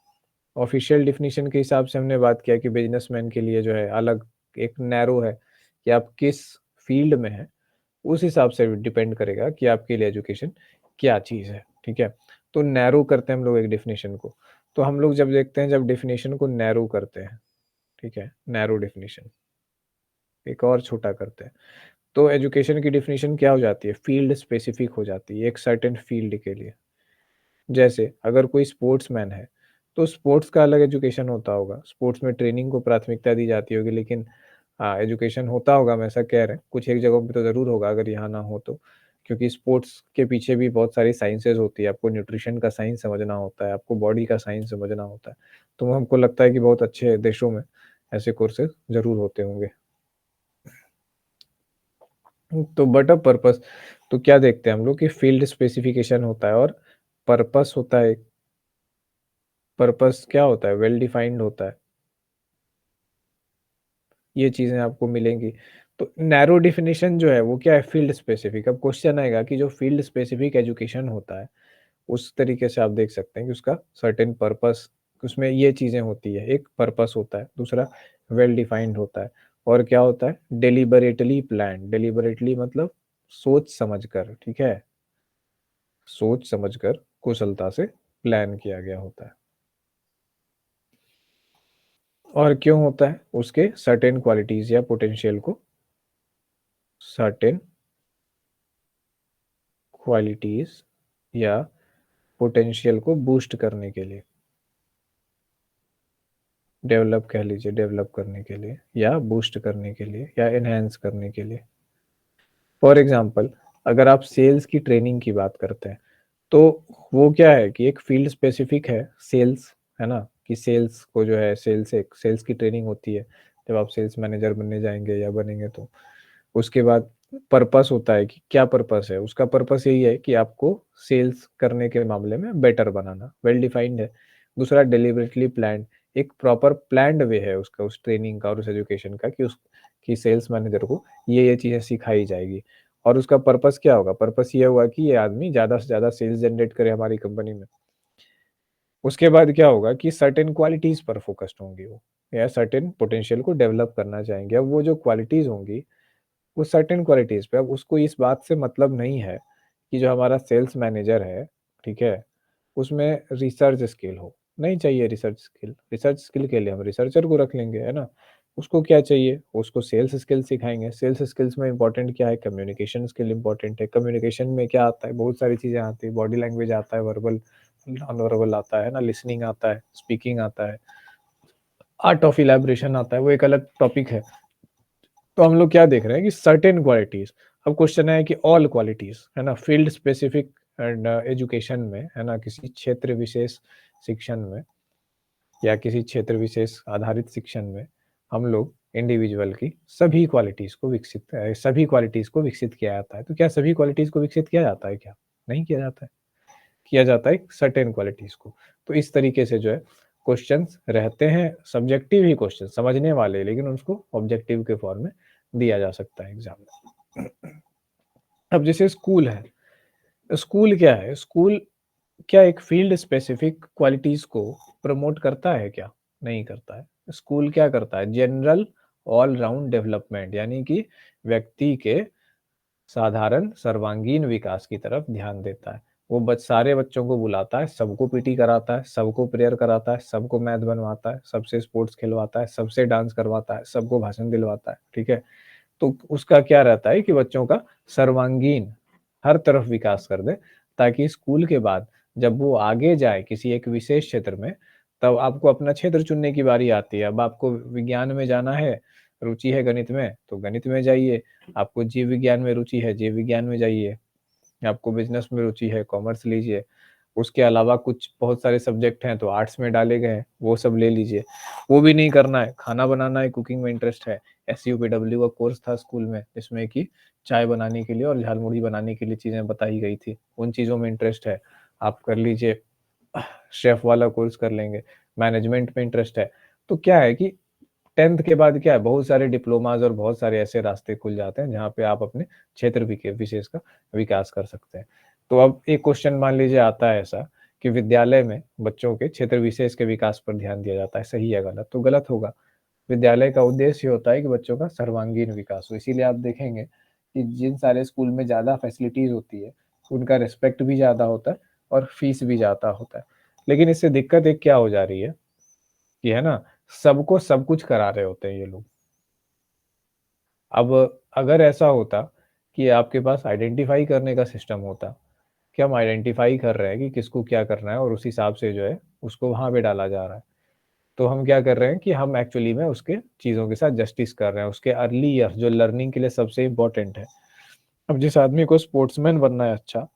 ऑफिशियल डिफिनीशन के हिसाब से हमने बात किया कि बिजनेसमैन के लिए जो है अलग एक नैरो है कि आप किस फील्ड में हैं, उस हिसाब से डिपेंड करेगा कि आपके लिए एजुकेशन क्या चीज़ है। ठीक है, तो नैरो करते हैं हम लोग एक डिफिनीशन को। तो हम लोग जब देखते हैं, जब डिफिनीशन को नैरो करते हैं, ठीक है, नैरो डिफिनीशन एक और छोटा करते हैं, तो एजुकेशन की डेफिनेशन क्या हो जाती है, फील्ड स्पेसिफिक हो जाती है, एक सर्टेन फील्ड के लिए। जैसे अगर कोई स्पोर्ट्समैन है तो स्पोर्ट्स का अलग एजुकेशन होता होगा, स्पोर्ट्स में ट्रेनिंग को प्राथमिकता दी जाती होगी, लेकिन हाँ एजुकेशन होता होगा, हम ऐसा कह रहे हैं, कुछ एक जगहों पे तो ज़रूर होगा अगर यहाँ ना हो तो, क्योंकि स्पोर्ट्स के पीछे भी बहुत सारी साइंसेज होती है, आपको न्यूट्रिशन का साइंस समझना होता है, आपको बॉडी का साइंस समझना होता है। तो हमको लगता है कि बहुत अच्छे देशों में ऐसे कोर्सेज ज़रूर होते होंगे। तो बट अब पर्पस, तो क्या देखते हैं हम लोग कि फील्ड स्पेसिफिकेशन होता है और पर्पस होता है। पर्पस क्या होता है, वेल डिफाइंड होता है, ये चीजें आपको मिलेंगी। तो नैरो डिफिनेशन जो है वो क्या है, फील्ड स्पेसिफिक। अब क्वेश्चन आएगा कि जो फील्ड स्पेसिफिक एजुकेशन होता है उस तरीके से आप देख सकते हैं कि उसका सर्टेन पर्पस, उसमें ये चीजें होती है, एक पर्पस होता है, दूसरा वेल डिफाइंड होता है, और क्या होता है, डेलिबरेटली प्लान। डेलिबरेटली मतलब सोच समझकर, ठीक है, सोच समझकर कुशलता से प्लान किया गया होता है। और क्यों होता है, उसके सर्टेन क्वालिटीज या पोटेंशियल को, सर्टेन क्वालिटीज या पोटेंशियल को बूस्ट करने के लिए, डेवलप कह लीजिए, डेवलप करने के लिए या बूस्ट करने के लिए या एनहेंस करने के लिए। फॉर एग्जांपल अगर आप सेल्स की ट्रेनिंग की बात करते हैं तो वो क्या है कि एक फील्ड स्पेसिफिक है सेल्स, है ना, कि सेल्स को जो है, सेल्स की ट्रेनिंग होती है जब आप सेल्स मैनेजर बनने जाएंगे या बनेंगे तो। उसके बाद पर्पस होता है कि क्या पर्पस है, उसका पर्पस यही है कि आपको सेल्स करने के मामले में बेटर बनाना, वेल डिफाइंड है। दूसरा डिलिबरेटली प्लान्ड, एक प्रॉपर प्लान्ड वे है उसका, उस ट्रेनिंग का और उस एजुकेशन का, कि उस कि सेल्स मैनेजर को ये चीज़ें सिखाई जाएगी। और उसका पर्पस क्या होगा, पर्पस ये होगा कि ये आदमी ज़्यादा से ज़्यादा सेल्स जनरेट करे हमारी कंपनी में। उसके बाद क्या होगा कि सर्टेन क्वालिटीज़ पर फ़ोकस्ड होंगे वो, या सर्टेन पोटेंशियल को डेवलप करना चाहेंगे। अब वो जो क्वालिटीज़ होंगी वो सर्टेन क्वालिटीज़ पे, अब उसको इस बात से मतलब नहीं है कि जो हमारा सेल्स मैनेजर है, ठीक है, उसमें रिसर्च स्किल हो, नहीं चाहिए रिसर्च स्किल। रिसर्च स्किल के लिए हम रिसर्चर को रख लेंगे, है ना? उसको क्या चाहिए, उसको सेल्स स्किल सिखाएंगे। सेल्स स्किल्स में इंपॉर्टेंट क्या है, कम्युनिकेशन स्किल इंपॉर्टेंट है। कम्युनिकेशन में क्या आता है, बहुत सारी चीज़ें आती है, बॉडी लैंग्वेज आता है, वर्बल नॉन वर्बल आता है ना, लिसनिंग आता है, स्पीकिंग आता है, आर्ट ऑफ इलेबोरेशन आता है, वो एक अलग टॉपिक है। तो हम लोग क्या देख रहे हैं कि सर्टेन क्वालिटीज। अब क्वेश्चन है कि ऑल क्वालिटीज, है ना, फील्ड स्पेसिफिक एंड एजुकेशन में, है ना, किसी क्षेत्र विशेष शिक्षण में या किसी क्षेत्र विशेष आधारित शिक्षण में हम लोग इंडिविजुअल की सभी क्वालिटीज को विकसित किया जाता है। तो क्या सभी क्वालिटीज को विकसित किया जाता है? क्या नहीं किया जाता है, किया जाता है सर्टेन क्वालिटीज को। तो इस तरीके से जो है क्वेश्चंस रहते हैं, सब्जेक्टिव ही क्वेश्चन समझने वाले, लेकिन उसको ऑब्जेक्टिव के फॉर्म में दिया जा सकता है एग्जाम में। अब जैसे स्कूल है, स्कूल क्या है, स्कूल क्या एक फील्ड स्पेसिफिक क्वालिटीज को प्रमोट करता है? क्या नहीं करता है। स्कूल क्या करता है, जनरल ऑल राउंड डेवलपमेंट, यानी कि व्यक्ति के साधारण सर्वांगीण विकास की तरफ ध्यान देता है। वो सारे बच्चों को बुलाता है, सबको पीटी कराता है, सबको प्रेयर कराता है, सबको मैथ बनवाता है, सबसे स्पोर्ट्स खिलवाता है, सबसे डांस करवाता है, सबको भाषण दिलवाता है, ठीक है। तो उसका क्या रहता है कि बच्चों का सर्वांगीण हर तरफ विकास कर दे, ताकि स्कूल के बाद जब वो आगे जाए किसी एक विशेष क्षेत्र में, तब आपको अपना क्षेत्र चुनने की बारी आती है। अब आपको विज्ञान में जाना है, रुचि है गणित में, तो गणित में जाइए। आपको जीव विज्ञान में रुचि है, जीव विज्ञान में जाइए। आपको बिजनेस में रुचि है, कॉमर्स लीजिए। उसके अलावा कुछ बहुत सारे सब्जेक्ट हैं तो आर्ट्स में डाले गए हैं, वो सब ले लीजिए। वो भी नहीं करना है, खाना बनाना है, कुकिंग में इंटरेस्ट है, SUPW का कोर्स था स्कूल में, जिसमें कि चाय बनाने के लिए और झालमुड़ी बनाने के लिए चीज़ें बताई गई थी, उन चीज़ों में इंटरेस्ट है, आप कर लीजिए। शेफ वाला कोर्स कर लेंगे। मैनेजमेंट में इंटरेस्ट है, तो क्या है कि 10th के बाद क्या है, बहुत सारे डिप्लोमाज और बहुत सारे ऐसे रास्ते खुल जाते हैं जहाँ पे आप अपने क्षेत्र विशेष का विकास कर सकते हैं। तो अब एक क्वेश्चन मान लीजिए आता है ऐसा कि विद्यालय में बच्चों के क्षेत्र विशेष के विकास पर ध्यान दिया जाता है, सही या गलत? तो गलत होगा। विद्यालय का उद्देश्य होता है कि बच्चों का सर्वांगीण विकास हो। इसीलिए आप देखेंगे कि जिन सारे स्कूल में ज़्यादा फैसिलिटीज होती है, उनका रिस्पेक्ट भी ज़्यादा होता है और फीस भी ज़्यादा होता है। लेकिन इससे दिक्कत एक क्या हो जा रही है कि, है ना, सबको सब कुछ करा रहे होते हैं ये लोग। अब अगर ऐसा होता कि आपके पास आइडेंटिफाई करने का सिस्टम होता कि हम आइडेंटिफाई कर रहे हैं कि किसको क्या करना है और उस हिसाब से जो है उसको वहाँ पे डाला जा रहा है, तो हम क्या कर रहे हैं कि हम एक्चुअली में उसके चीज़ों के साथ जस्टिस कर रहे हैं, उसके अर्ली ईयर जो लर्निंग के लिए सबसे इम्पोर्टेंट है। अब जिस आदमी को स्पोर्ट्समैन बनना है अच्छा,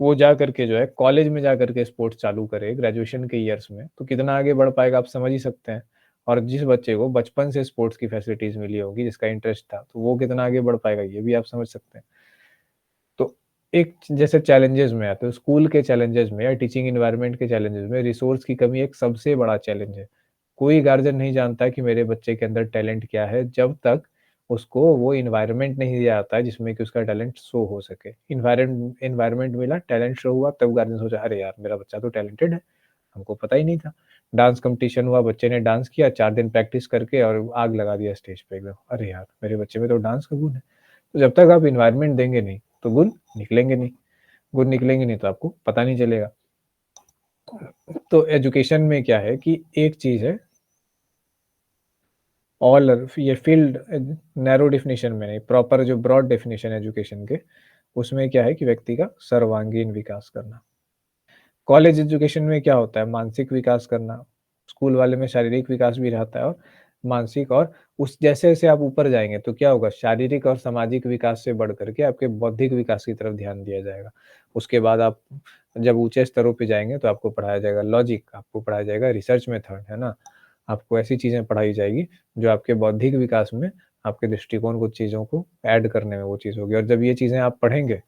वो जा करके जो है कॉलेज में जा करके स्पोर्ट्स चालू करे ग्रेजुएशन के ईयर्स में, तो कितना आगे बढ़ पाएगा आप समझ ही सकते हैं। और जिस बच्चे को बचपन से स्पोर्ट्स की फैसिलिटीज मिली होगी, जिसका इंटरेस्ट था, तो वो कितना आगे बढ़ पाएगा, ये भी आप समझ सकते हैं। तो एक जैसे चैलेंजेस में आते हैं, स्कूल के चैलेंजेस में या टीचिंग इन्वायरमेंट के चैलेंजेस में रिसोर्स की कमी एक सबसे बड़ा चैलेंज है। कोई गार्जियन नहीं जानता कि मेरे बच्चे के अंदर टैलेंट क्या है, जब तक उसको वो इन्वायरमेंट नहीं दिया जाता है जिसमें कि उसका टैलेंट शो हो सके। इन्वायरमेंट मिला, टैलेंट शो हुआ, तब गार्जियन सोचा अरे यार मेरा बच्चा तो टैलेंटेड है, हमको पता ही नहीं था। डांस कंपटीशन हुआ, बच्चे ने डांस किया, 4 दिन प्रैक्टिस करके और आग लगा दिया स्टेज पे एकदम, अरे यार मेरे बच्चे में तो डांस का गुण है। तो जब तक आप इन्वायरमेंट देंगे नहीं, तो गुण निकलेंगे नहीं तो आपको पता नहीं चलेगा। तो एजुकेशन में क्या है कि एक चीज़ है, ऑल ये फील्ड नैरो डेफिनेशन में नहीं, प्रॉपर जो ब्रॉड डेफिनेशन एजुकेशन के, उसमें क्या है कि व्यक्ति का सर्वांगीण विकास करना। कॉलेज एजुकेशन में क्या होता है, मानसिक विकास करना। स्कूल वाले में शारीरिक विकास भी रहता है और मानसिक, और उस जैसे-जैसे आप ऊपर जाएँगे तो क्या होगा, शारीरिक और सामाजिक विकास से बढ़ कर के आपके बौद्धिक विकास की तरफ ध्यान दिया जाएगा। उसके बाद आप जब ऊँचे स्तरों पे जाएँगे तो आपको पढ़ाया जाएगा लॉजिक, आपको पढ़ाया जाएगा रिसर्च मेथड, है ना? आपको ऐसी चीज़ें पढ़ाई जाएगी जो आपके बौद्धिक विकास में, आपके दृष्टिकोण कुछ चीज़ों को ऐड करने में वो चीज़ होगी, और जब ये चीज़ें आप पढ़ेंगे,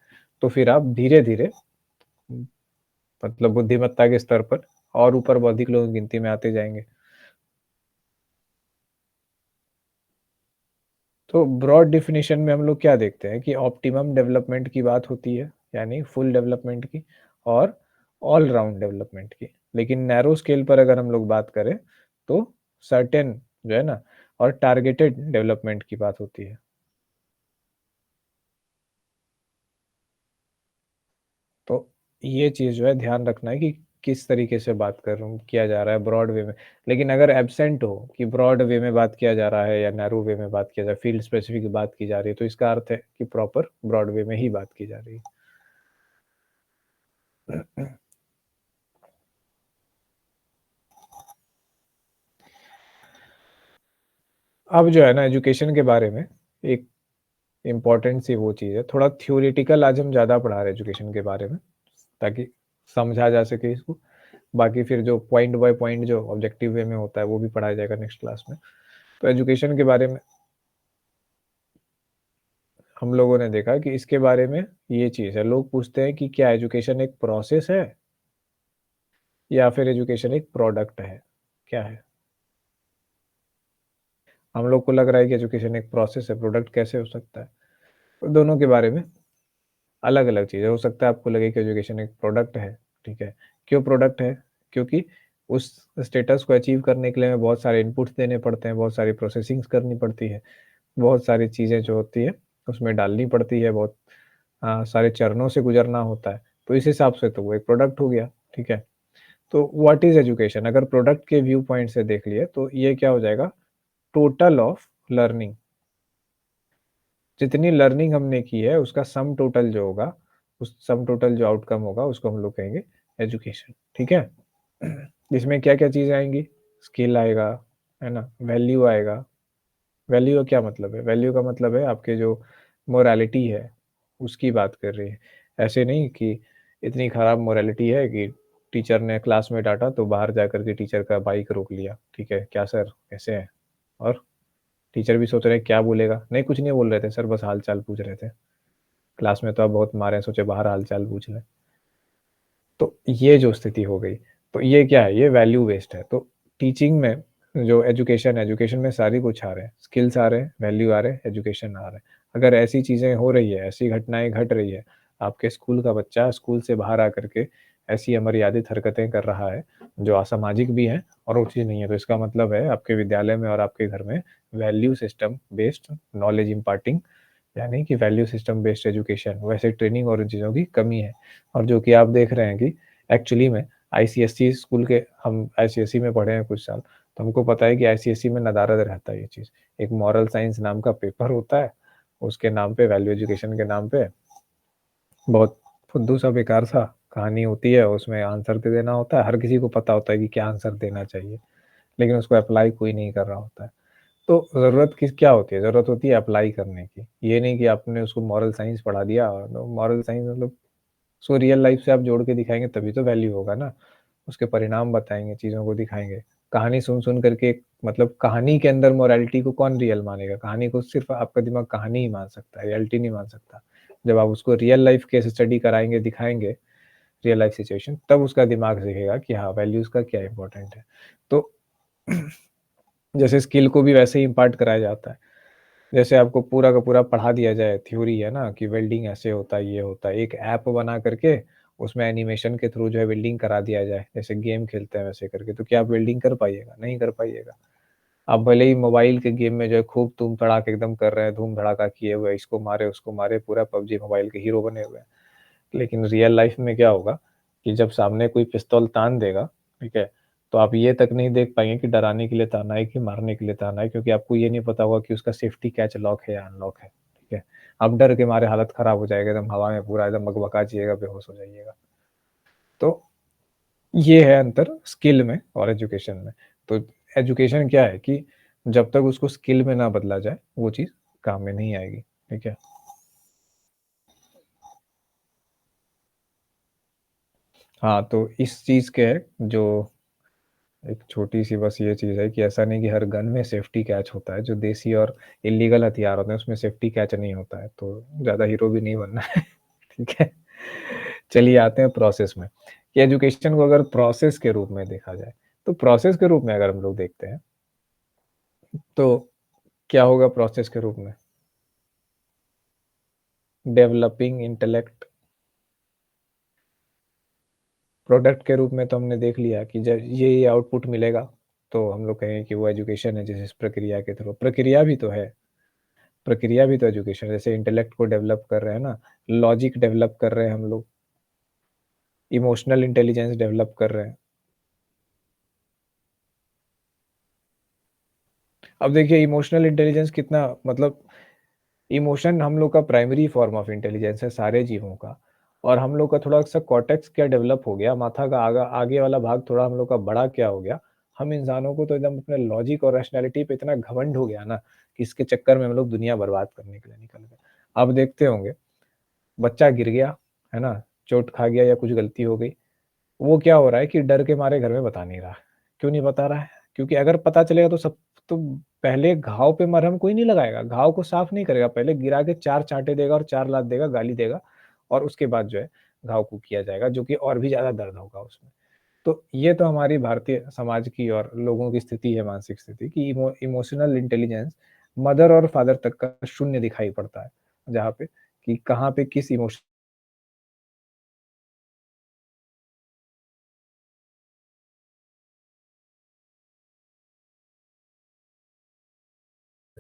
तो फिर आप धीरे-धीरे मतलब बुद्धिमत्ता के स्तर पर और ऊपर बौद्धिक लोगों की गिनती में आते जाएँगे। तो ब्रॉड डेफिनिशन में हम लोग क्या देखते हैं कि ऑप्टिमम डेवलपमेंट की बात होती है, यानी फुल डेवलपमेंट की, और ऑल राउंड डेवलपमेंट की। लेकिन नैरो स्केल पर अगर हम लोग बात करें, तो सर्टेन जो है ना, और टारगेटेड डेवलपमेंट की बात होती है। तो ये चीज़ जो है ध्यान रखना है कि किस तरीके से बात किया जा रहा है ब्रॉड वे में। लेकिन अगर एब्सेंट हो कि ब्रॉड वे में बात किया जा रहा है या नैरो वे में बात किया जा रहा है, फील्ड स्पेसिफिक बात की जा रही है, तो इसका अर्थ है कि प्रॉपर ब्रॉड वे में ही बात की जा रही है। अब जो है ना एजुकेशन के बारे में एक इम्पॉर्टेंट सी वो चीज़ है, थोड़ा थ्योरेटिकल आज हम ज़्यादा पढ़ा रहे हैं एजुकेशन के बारे में ताकि समझा जा सके इसको। बाकी फिर जो पॉइंट बाय पॉइंट जो ऑब्जेक्टिव वे में होता है वो भी पढ़ाया जाएगा नेक्स्ट क्लास में। तो एजुकेशन के बारे में हम लोगों ने देखा कि इसके बारे में ये चीज़ है, लोग पूछते हैं कि क्या एजुकेशन एक प्रोसेस है या फिर एजुकेशन एक प्रोडक्ट है, क्या है। हम लोग को लग रहा है कि एजुकेशन एक प्रोसेस है, प्रोडक्ट कैसे हो सकता है। तो दोनों के बारे में अलग अलग चीज़ें हो सकता है आपको लगे कि एजुकेशन एक प्रोडक्ट है, ठीक है। क्यों प्रोडक्ट है? क्योंकि उस स्टेटस को अचीव करने के लिए हमें बहुत सारे इनपुट्स देने पड़ते हैं, बहुत सारी प्रोसेसिंग्स करनी पड़ती है, बहुत सारी चीज़ें जो होती है उसमें डालनी पड़ती है, बहुत सारे चरणों से गुजरना होता है। तो इस हिसाब से तो वो एक प्रोडक्ट हो गया, ठीक है। तो व्हाट इज़ एजुकेशन? अगर प्रोडक्ट के व्यू पॉइंट से देख लिए तो ये क्या हो जाएगा, टोटल ऑफ लर्निंग। जितनी लर्निंग हमने की है उसका सम टोटल जो होगा, उस सम टोटल जो आउटकम होगा उसको हम लोग कहेंगे एजुकेशन, ठीक है। इसमें क्या-क्या चीज़ें आएँगी? स्किल आएगा, है ना? वैल्यू आएगा। वैल्यू का क्या मतलब है? वैल्यू का मतलब है आपके जो मोरालिटी है, उसकी बात कर रही है। ऐसे नहीं कि इतनी खराब मोरालिटी है कि टीचर ने क्लास में डाँटा तो बाहर जाकर के टीचर का बाइक रोक लिया, ठीक है? क्या सर कैसे हैं? और टीचर भी सोच रहे हैं क्या बोलेगा? नहीं कुछ नहीं बोल रहे थे सर, बस हाल-चाल पूछ रहे थे। क्लास में तो आप बहुत मारे हैं, सोचे बाहर हाल-चाल पूछ लें। तो ये जो स्थिति हो गई, तो ये क्या है? ये वैल्यू बेस्ड है। तो टीचिंग में जो एजुकेशन में सारी कुछ आ रहे हैं, स्किल्स आ रहे हैं, वैल्यू आ रहे हैं, एजुकेशन आ रहा है। अगर ऐसी चीज़ें हो रही है, ऐसी घटनाएँ घट रही है, आपके स्कूल का बच्चा स्कूल से बाहर आकर के ऐसी अमर्यादित हरकतें कर रहा है, जो असामाजिक भी हैं और उचित नहीं है, तो इसका मतलब है आपके विद्यालय में और आपके घर में value system based knowledge imparting, यानी कि वैल्यू सिस्टम बेस्ड एजुकेशन, वैसे ट्रेनिंग और इन चीज़ों की कमी है। और जो कि आप देख रहे हैं कि एक्चुअली में आईसीएसई स्कूल के हम आईसीएसई में पढ़े हैं कुछ साल, तो हमको पता है कि आईसीएसई में नदारद रहता है ये चीज़। एक मॉरल साइंस नाम का पेपर होता है, उसके नाम पे वैल्यू एजुकेशन के नाम पे बहुत फुद्दू सा बेकार सा कहानी होती है, उसमें आंसर दे देना होता है, हर किसी को पता होता है कि क्या आंसर देना चाहिए, लेकिन उसको अप्लाई कोई नहीं कर रहा होता है। तो ज़रूरत किस क्या होती है? ज़रूरत होती है अप्लाई करने की। ये नहीं कि आपने उसको मॉरल साइंस पढ़ा दिया, तो मॉरल साइंस मतलब उसको रियल लाइफ़ से आप जोड़ के दिखाएँगे तभी तो वैल्यू होगा ना। उसके परिणाम बताएँगे, चीज़ों को दिखाएँगे। कहानी सुन-सुन करके मतलब कहानी के अंदर मोरालिटी को कौन रियल मानेगा? कहानी को सिर्फ़ आपका दिमाग कहानी ही मान सकता है, रियलिटी नहीं मान सकता। जब आप उसको रियल लाइफ़ केस स्टडी कराएँगे, दिखाएँगे, रियल लाइफ़ सिचुएशन, तब उसका दिमाग सीखेगा कि हाँ, वैल्यूज़ का क्या इम्पोर्टेंट है। तो जैसे स्किल को भी वैसे ही इम्पार्ट कराया जाता है। जैसे आपको पूरा का पूरा पढ़ा दिया जाए, थ्योरी है ना कि वेल्डिंग ऐसे होता है, ये होता है। एक ऐप बना करके उसमें एनिमेशन के थ्रू जो है वेल्डिंग करा दिया जाए, जैसे गेम खेलते हैं वैसे करके, तो क्या आप वेल्डिंग कर पाइएगा? नहीं कर पाइएगा। आप भले ही मोबाइल के गेम में जो है खूब धूम-धड़ाक एकदम कर रहे हैं, धूम-धड़ाका किए हुए हैं, इसको मारे, उसको मारे, पूरा पबजी मोबाइल के हीरो बने हुए हैं। लेकिन रियल लाइफ़ में क्या होगा कि जब सामने कोई पिस्तौल तान देगा, ठीक है? तो आप ये तक नहीं देख पाएँगे कि डराने के लिए ताना है कि मारने के लिए ताना है, क्योंकि आपको ये नहीं पता होगा कि उसका सेफ्टी कैच लॉक है या अनलॉक है, ठीक है? आप डर के मारे हालत खराब हो जाएगा, एकदम हवा में पूरा एकदम बकबका जाइएगा, बेहोश हो जाइएगा। तो ये है अंतर स्किल में और एजुकेशन में। तो एजुकेशन क्या है कि जब तक उसको स्किल में ना बदला जाए, वो चीज़ काम में नहीं आएगी, ठीक है? हाँ, तो इस चीज़ के जो एक छोटी-सी बस ये चीज़ है कि ऐसा नहीं कि हर गन में सेफ्टी कैच होता है, जो देसी और इल्लीगल हथियार होते हैं उसमें सेफ्टी कैच नहीं होता है, तो ज़्यादा हीरो भी नहीं बनना है, ठीक है? चलिए आते हैं प्रोसेस में, कि एजुकेशन को अगर प्रोसेस के रूप में देखा जाए, तो प्रोसेस के रूप में अगर हम लोग देखते हैं, तो क्या होगा प्रोसेस के रूप में? डेवलपिंग इंटेलेक्ट, प्रोडक्ट के रूप में तो हमने देख लिया कि जब ये आउटपुट मिलेगा, तो हम लोग कहेंगे कि वो एजुकेशन है, जिस प्रक्रिया के थ्रू प्रक्रिया भी तो है। प्रक्रिया भी तो एजुकेशन है, जैसे इंटेलेक्ट को डेवलप कर रहे हैं ना, लॉजिक डेवलप कर रहे हैं हम लोग, इमोशनल इंटेलिजेंस डेवलप कर रहे हैं। अब देखिए इमोशनल इंटेलिजेंस कितना मतलब इमोशन हम लोग का प्राइमरी फॉर्म ऑफ इंटेलिजेंस है सारे जीवों का। और हम लोग का थोड़ा-सा कॉर्टेक्स क्या डेवलप हो गया, माथा का आगे वाला भाग थोड़ा हम लोग का बड़ा क्या हो गया, हम इंसानों को तो एकदम अपने लॉजिक और रैशनैलिटी पे इतना घमंड हो गया ना, कि इसके चक्कर में हम लोग दुनिया बर्बाद करने के लिए निकल गए। आप देखते होंगे, बच्चा गिर गया, है ना? चोट खा गया या कुछ गलती हो गई, वो क्या हो रहा है कि डर के मारे घर में बता नहीं रहा। क्यों नहीं बता रहा है? क्योंकि अगर पता चलेगा तो पहले घाव पे मरहम कोई नहीं लगाएगा, घाव को साफ नहीं करेगा, पहले गिरा के 4 चाँटे देगा और 4 लात देगा, गाली देगा और उसके बाद जो है घाव को किया जाएगा, जो कि और भी ज़्यादा दर्द होगा उसमें। तो ये तो हमारी भारतीय समाज की और लोगों की स्थिति है, मानसिक स्थिति कि इमोशनल इंटेलिजेंस मदर और फादर तक का शून्य दिखाई पड़ता है, जहाँ पे कि कहाँ पे किस इमोशन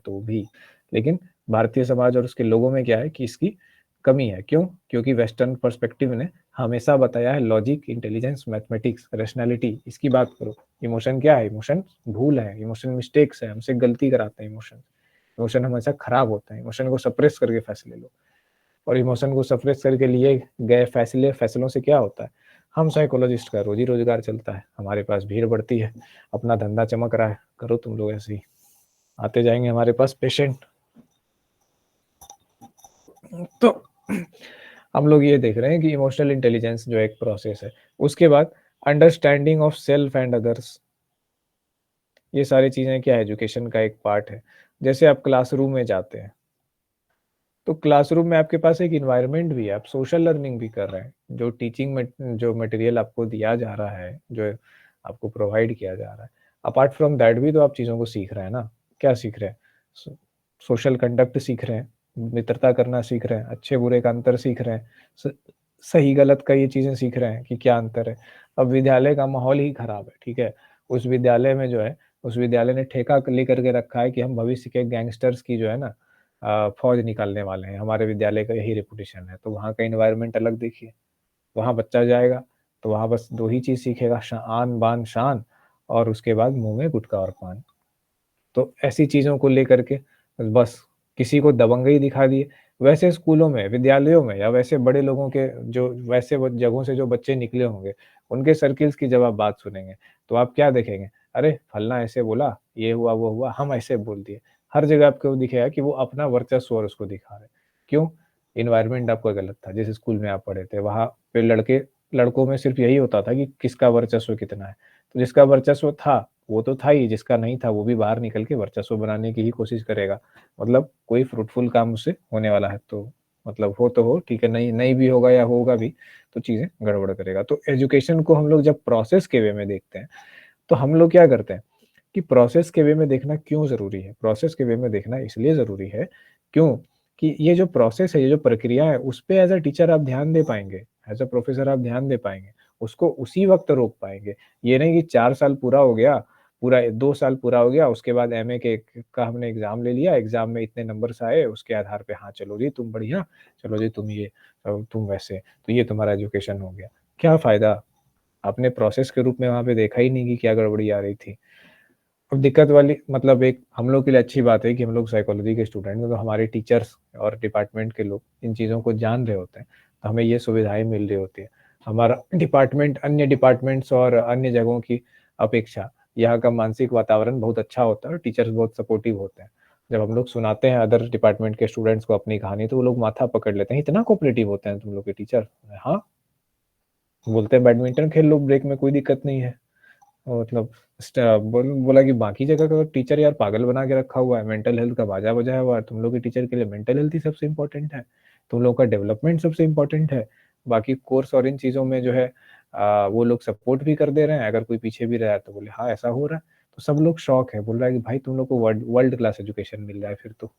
तो भी। लेकिन भारतीय समाज और उसके लोगों में क्या है कि इसकी कमी है। क्यों? क्योंकि वेस्टर्न पर्सपेक्टिव ने हमेशा बताया है लॉजिक, इंटेलिजेंस, मैथमेटिक्स, रैशनैलिटी इसकी बात करो। इमोशन क्या है? इमोशन भूल है, इमोशन मिस्टेक्स है, हमसे गलती कराते हैं इमोशन। इमोशन हमेशा खराब होते हैं, इमोशन को सप्रेस करके फैसले लो। और इमोशन को सप्रेस करके लिए गए फैसलों से क्या होता है? हम साइकोलॉजिस्ट का रोज़ी-रोज़गार चलता है, हमारे पास भीड़ बढ़ती है, अपना धंधा चमक रहा है, करो तुम लोग ऐसे ही। आते जाएँगे हमारे पास पेशेंट। तो हम लोग ये देख रहे हैं कि इमोशनल इंटेलिजेंस जो एक प्रोसेस है, उसके बाद understanding of self and others, ये सारी चीज़ें क्या एजुकेशन का एक पार्ट है। जैसे आप क्लासरूम में जाते हैं, तो क्लासरूम में आपके पास एक एनवायरनमेंट भी है, आप सोशल लर्निंग भी कर रहे हैं। जो टीचिंग में जो मटेरियल आपको दिया जा रहा है, जो आपको प्रोवाइड किया जा रहा है, अपार्ट फ्रॉम दैट भी तो आप चीज़ों को सीख रहे हैं ना। क्या सीख रहे हैं? सो सोशल कंडक्ट सीख रहे हैं, मित्रता करना सीख रहे हैं, अच्छे-बुरे का अंतर सीख रहे हैं, स सही-गलत का ये चीज़ें सीख रहे हैं कि क्या अंतर है। अब विद्यालय का माहौल ही खराब है, ठीक है? उस विद्यालय में जो है, उस विद्यालय ने ठेका लेकर के रखा है कि हम भविष्य के गैंगस्टर्स की जो है ना फौज निकालने वाले हैं, हमारे विद्यालय का यही रेपुटेशन है, तो वहाँ का एनवायरनमेंट अलग देखिए। वहाँ बच्चा जाएगा, तो वहाँ बस 2 ही चीज़ सीखेगा आन, बान, शान और उसके बाद मुँह में गुटखा और पान। तो ऐसी चीज़ों को लेकर के बस किसी को दबंगई दिखा दिए। वैसे स्कूलों में, विद्यालयों में या वैसे बड़े लोगों के जो वैसे वो जगहों से जो बच्चे निकले होंगे, उनके सर्किल्स की जब आप बात सुनेंगे, तो आप क्या देखेंगे? अरे! फलना ऐसे बोला, ये हुआ, वो हुआ, हम ऐसे बोल दिए। हर जगह आपको दिखेगा कि वो अपना वर्चस्व और उसको दिखा रहे हैं। क्यों? एनवायरनमेंट आपका गलत था, जिस स्कूल में आप पढ़े थे, वहाँ पे लड़कों में सिर्फ़ यही होता था कि किसका वर्चस्व कितना है। तो जिसका वर्चस्व था, वो तो था ही, जिसका नहीं था वो भी बाहर निकल के वर्चस्व बनाने की ही कोशिश करेगा। मतलब कोई फ्रूटफुल काम उससे होने वाला है तो मतलब हो तो हो, ठीक है, नहीं नहीं भी होगा या होगा भी, तो चीज़ें गड़बड़ करेगा। तो एजुकेशन को हम लोग जब प्रोसेस के वे में देखते हैं, तो हम लोग क्या करते हैं कि प्रोसेस के वे में देखना क्यों ज़रूरी है? प्रोसेस के वे में देखना इसलिए ज़रूरी है, क्यों? कि ये जो प्रोसेस है, ये जो प्रक्रिया है, उस पे एज़ अ टीचर आप ध्यान दे पाएँगे, एज़ अ प्रोफ़ेसर आप ध्यान दे पाएँगे, उसको उसी वक़्त रोक पाएँगे। ये नहीं कि 4 साल पूरा हो गया, पूरा 2 साल पूरा हो गया, उसके बाद एमए के का हमने एग्ज़ाम ले लिया, एग्ज़ाम में इतने नंबर्स आए, उसके आधार पे हाँ, चलो जी तुम बढ़िया, चलो जी तुम ये तुम वैसे, तो ये तुम्हारा एजुकेशन हो गया। क्या फ़ायदा? आपने प्रोसेस के रूप में वहाँ पे देखा ही नहीं कि क्या गड़बड़ी आ रही थी। अब दिक्कत वाली मतलब एक हम लोग के लिए अच्छी बात है कि हम लोग साइकोलॉजी के स्टूडेंट हैं, तो हमारे टीचर्स और डिपार्टमेंट के लोग इन चीज़ों को जान रहे होते हैं, तो हमें ये सुविधाएँ मिल रही होती हैं। हमारा डिपार्टमेंट अन्य डिपार्टमेंट्स और अन्य जगहों की अपेक्षा यहाँ का मानसिक वातावरण बहुत अच्छा होता है और टीचर्स बहुत सपोर्टिव होते हैं। जब हम लोग सुनाते हैं अदर डिपार्टमेंट के स्टूडेंट्स को अपनी कहानी, तो वो लोग माथा पकड़ लेते हैं, "इतना कोऑपरेटिव होते हैं तुम लोग के टीचर?" हाँ, बोलते हैं, "बैडमिंटन खेल लो ब्रेक में, कोई दिक्कत नहीं है।" मतलब बोला कि बाकी जगह का टीचर यार पागल बना के रखा हुआ है, मेंटल हेल्थ का बाजा बजाया हुआ है, तुम लोग के टीचर के लिए मेंटल हेल्थ ही सबसे इम्पोर्टेंट है, तुम लोगों का डेवलपमेंट सबसे इम्पोर्टेंट है, बाकी कोर्स और इन चीज़ों में जो है वो लोग सपोर्ट भी कर दे रहे हैं, अगर कोई पीछे भी रहा है तो बोले हाँ, ऐसा हो रहा है, तो सब लोग शॉक है, बोल रहा है कि भाई तुम लोग को वर्ल्ड वर्ल्ड क्लास एजुकेशन मिल रहा है फिर तो।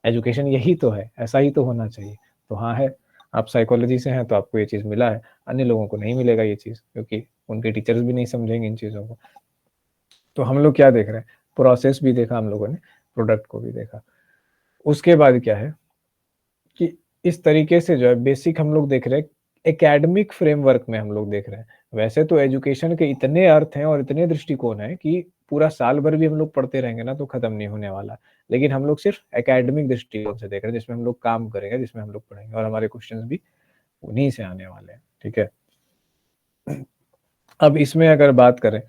एजुकेशन यही तो है, ऐसा ही तो होना चाहिए। तो हाँ है, आप साइकोलॉजी से हैं तो आपको ये चीज़ मिला है, अन्य लोगों को नहीं मिलेगा ये चीज़ क्योंकि उनके टीचर्स भी नहीं समझेंगे इन चीज़ों को। तो हम लोग क्या देख रहे हैं, प्रोसेस भी देखा हम लोगों ने, प्रोडक्ट को भी देखा। उसके बाद क्या है कि इस तरीके से जो है बेसिक हम लोग देख रहे हैं एकेडमिक फ्रेमवर्क में हम लोग देख रहे हैं। वैसे तो एजुकेशन के इतने अर्थ हैं और इतने दृष्टिकोण हैं कि पूरा साल भर भी हम लोग पढ़ते रहेंगे ना तो खत्म नहीं होने वाला। लेकिन हम लोग सिर्फ एकेडमिक दृष्टिकोण से देख रहे हैं, जिसमें हम लोग काम करेंगे, जिसमें हम लोग पढ़ेंगे और हमारे क्वेश्चंस भी उन्हीं से आने वाले हैं, ठीक है? अब इसमें अगर बात करें,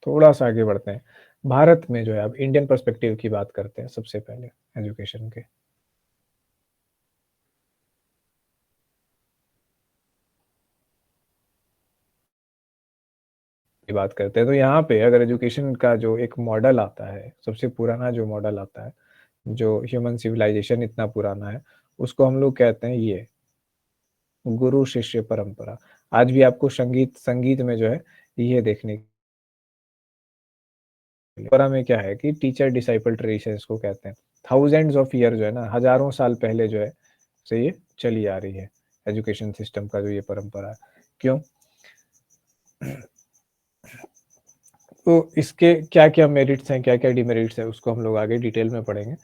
थोड़ा-सा आगे बढ़ते हैं। भारत में जो है अब इंडियन पर्सपेक्टिव की बात करते हैं सबसे पहले एजुकेशन के। की बात करते हैं तो यहाँ पे अगर एजुकेशन का जो एक मॉडल आता है, सबसे पुराना जो मॉडल आता है, जो ह्यूमन सिविलाइजेशन इतना पुराना है, उसको हम लोग कहते हैं ये गुरु शिष्य परंपरा। आज भी आपको संगीत में जो है ये देखने परंपरा में क्या है कि टीचर डिसाइपल ट्रेडिशन इसको कहते हैं। थाउजेंड्स ऑफ ईयर जो है ना, हजारों साल पहले जो है से ये चली आ रही है एजुकेशन सिस्टम का जो ये परंपरा है। क्यों? तो इसके क्या-क्या मेरिट्स हैं, क्या-क्या डिमेरिट्स हैं, उसको हम लोग आगे डिटेल में पढ़ेंगे।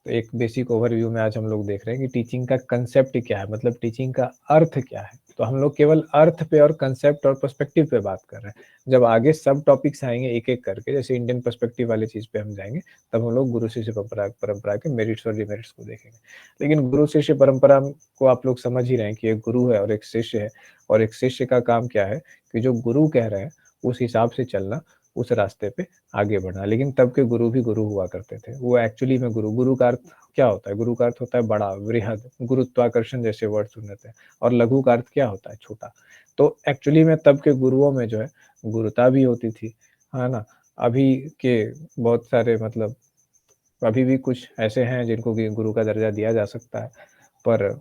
तो एक बेसिक ओवरव्यू में आज हम लोग देख रहे हैं कि टीचिंग का कांसेप्ट क्या है, मतलब टीचिंग का अर्थ क्या है। तो हम लोग केवल अर्थ पे और कांसेप्ट और पर्सपेक्टिव पे बात कर रहे हैं। जब आगे सब टॉपिक्स आएँगे एक-एक करके, जैसे इंडियन पर्सपेक्टिव वाली चीज़ पे हम जाएँगे, तब हम लोग गुरु शिष्य परंपरा के मेरिट्स और डिमेरिट्स को देखेंगे। लेकिन गुरु शिष्य परंपरा को आप लोग समझ ही रहे हैं कि एक गुरु है और एक शिष्य है, और एक शिष्य का काम क्या है कि जो गुरु कह रहे हैं, उस हिसाब से चलना, उस रास्ते पे आगे बढ़ना। लेकिन तब के गुरु भी गुरु हुआ करते थे। वो एक्चुअली में गुरु का अर्थ क्या होता है? गुरु का अर्थ होता है बड़ा, वृहद, गुरुत्वाकर्षण जैसे वर्ड सुने थे, और लघु का अर्थ क्या होता है? छोटा। तो एक्चुअली में तब के गुरुओं में जो है गुरुता भी होती थी, है ना? अभी के बहुत सारे मतलब अभी भी कुछ ऐसे हैं जिनको कि गुरु का दर्जा दिया जा सकता है, पर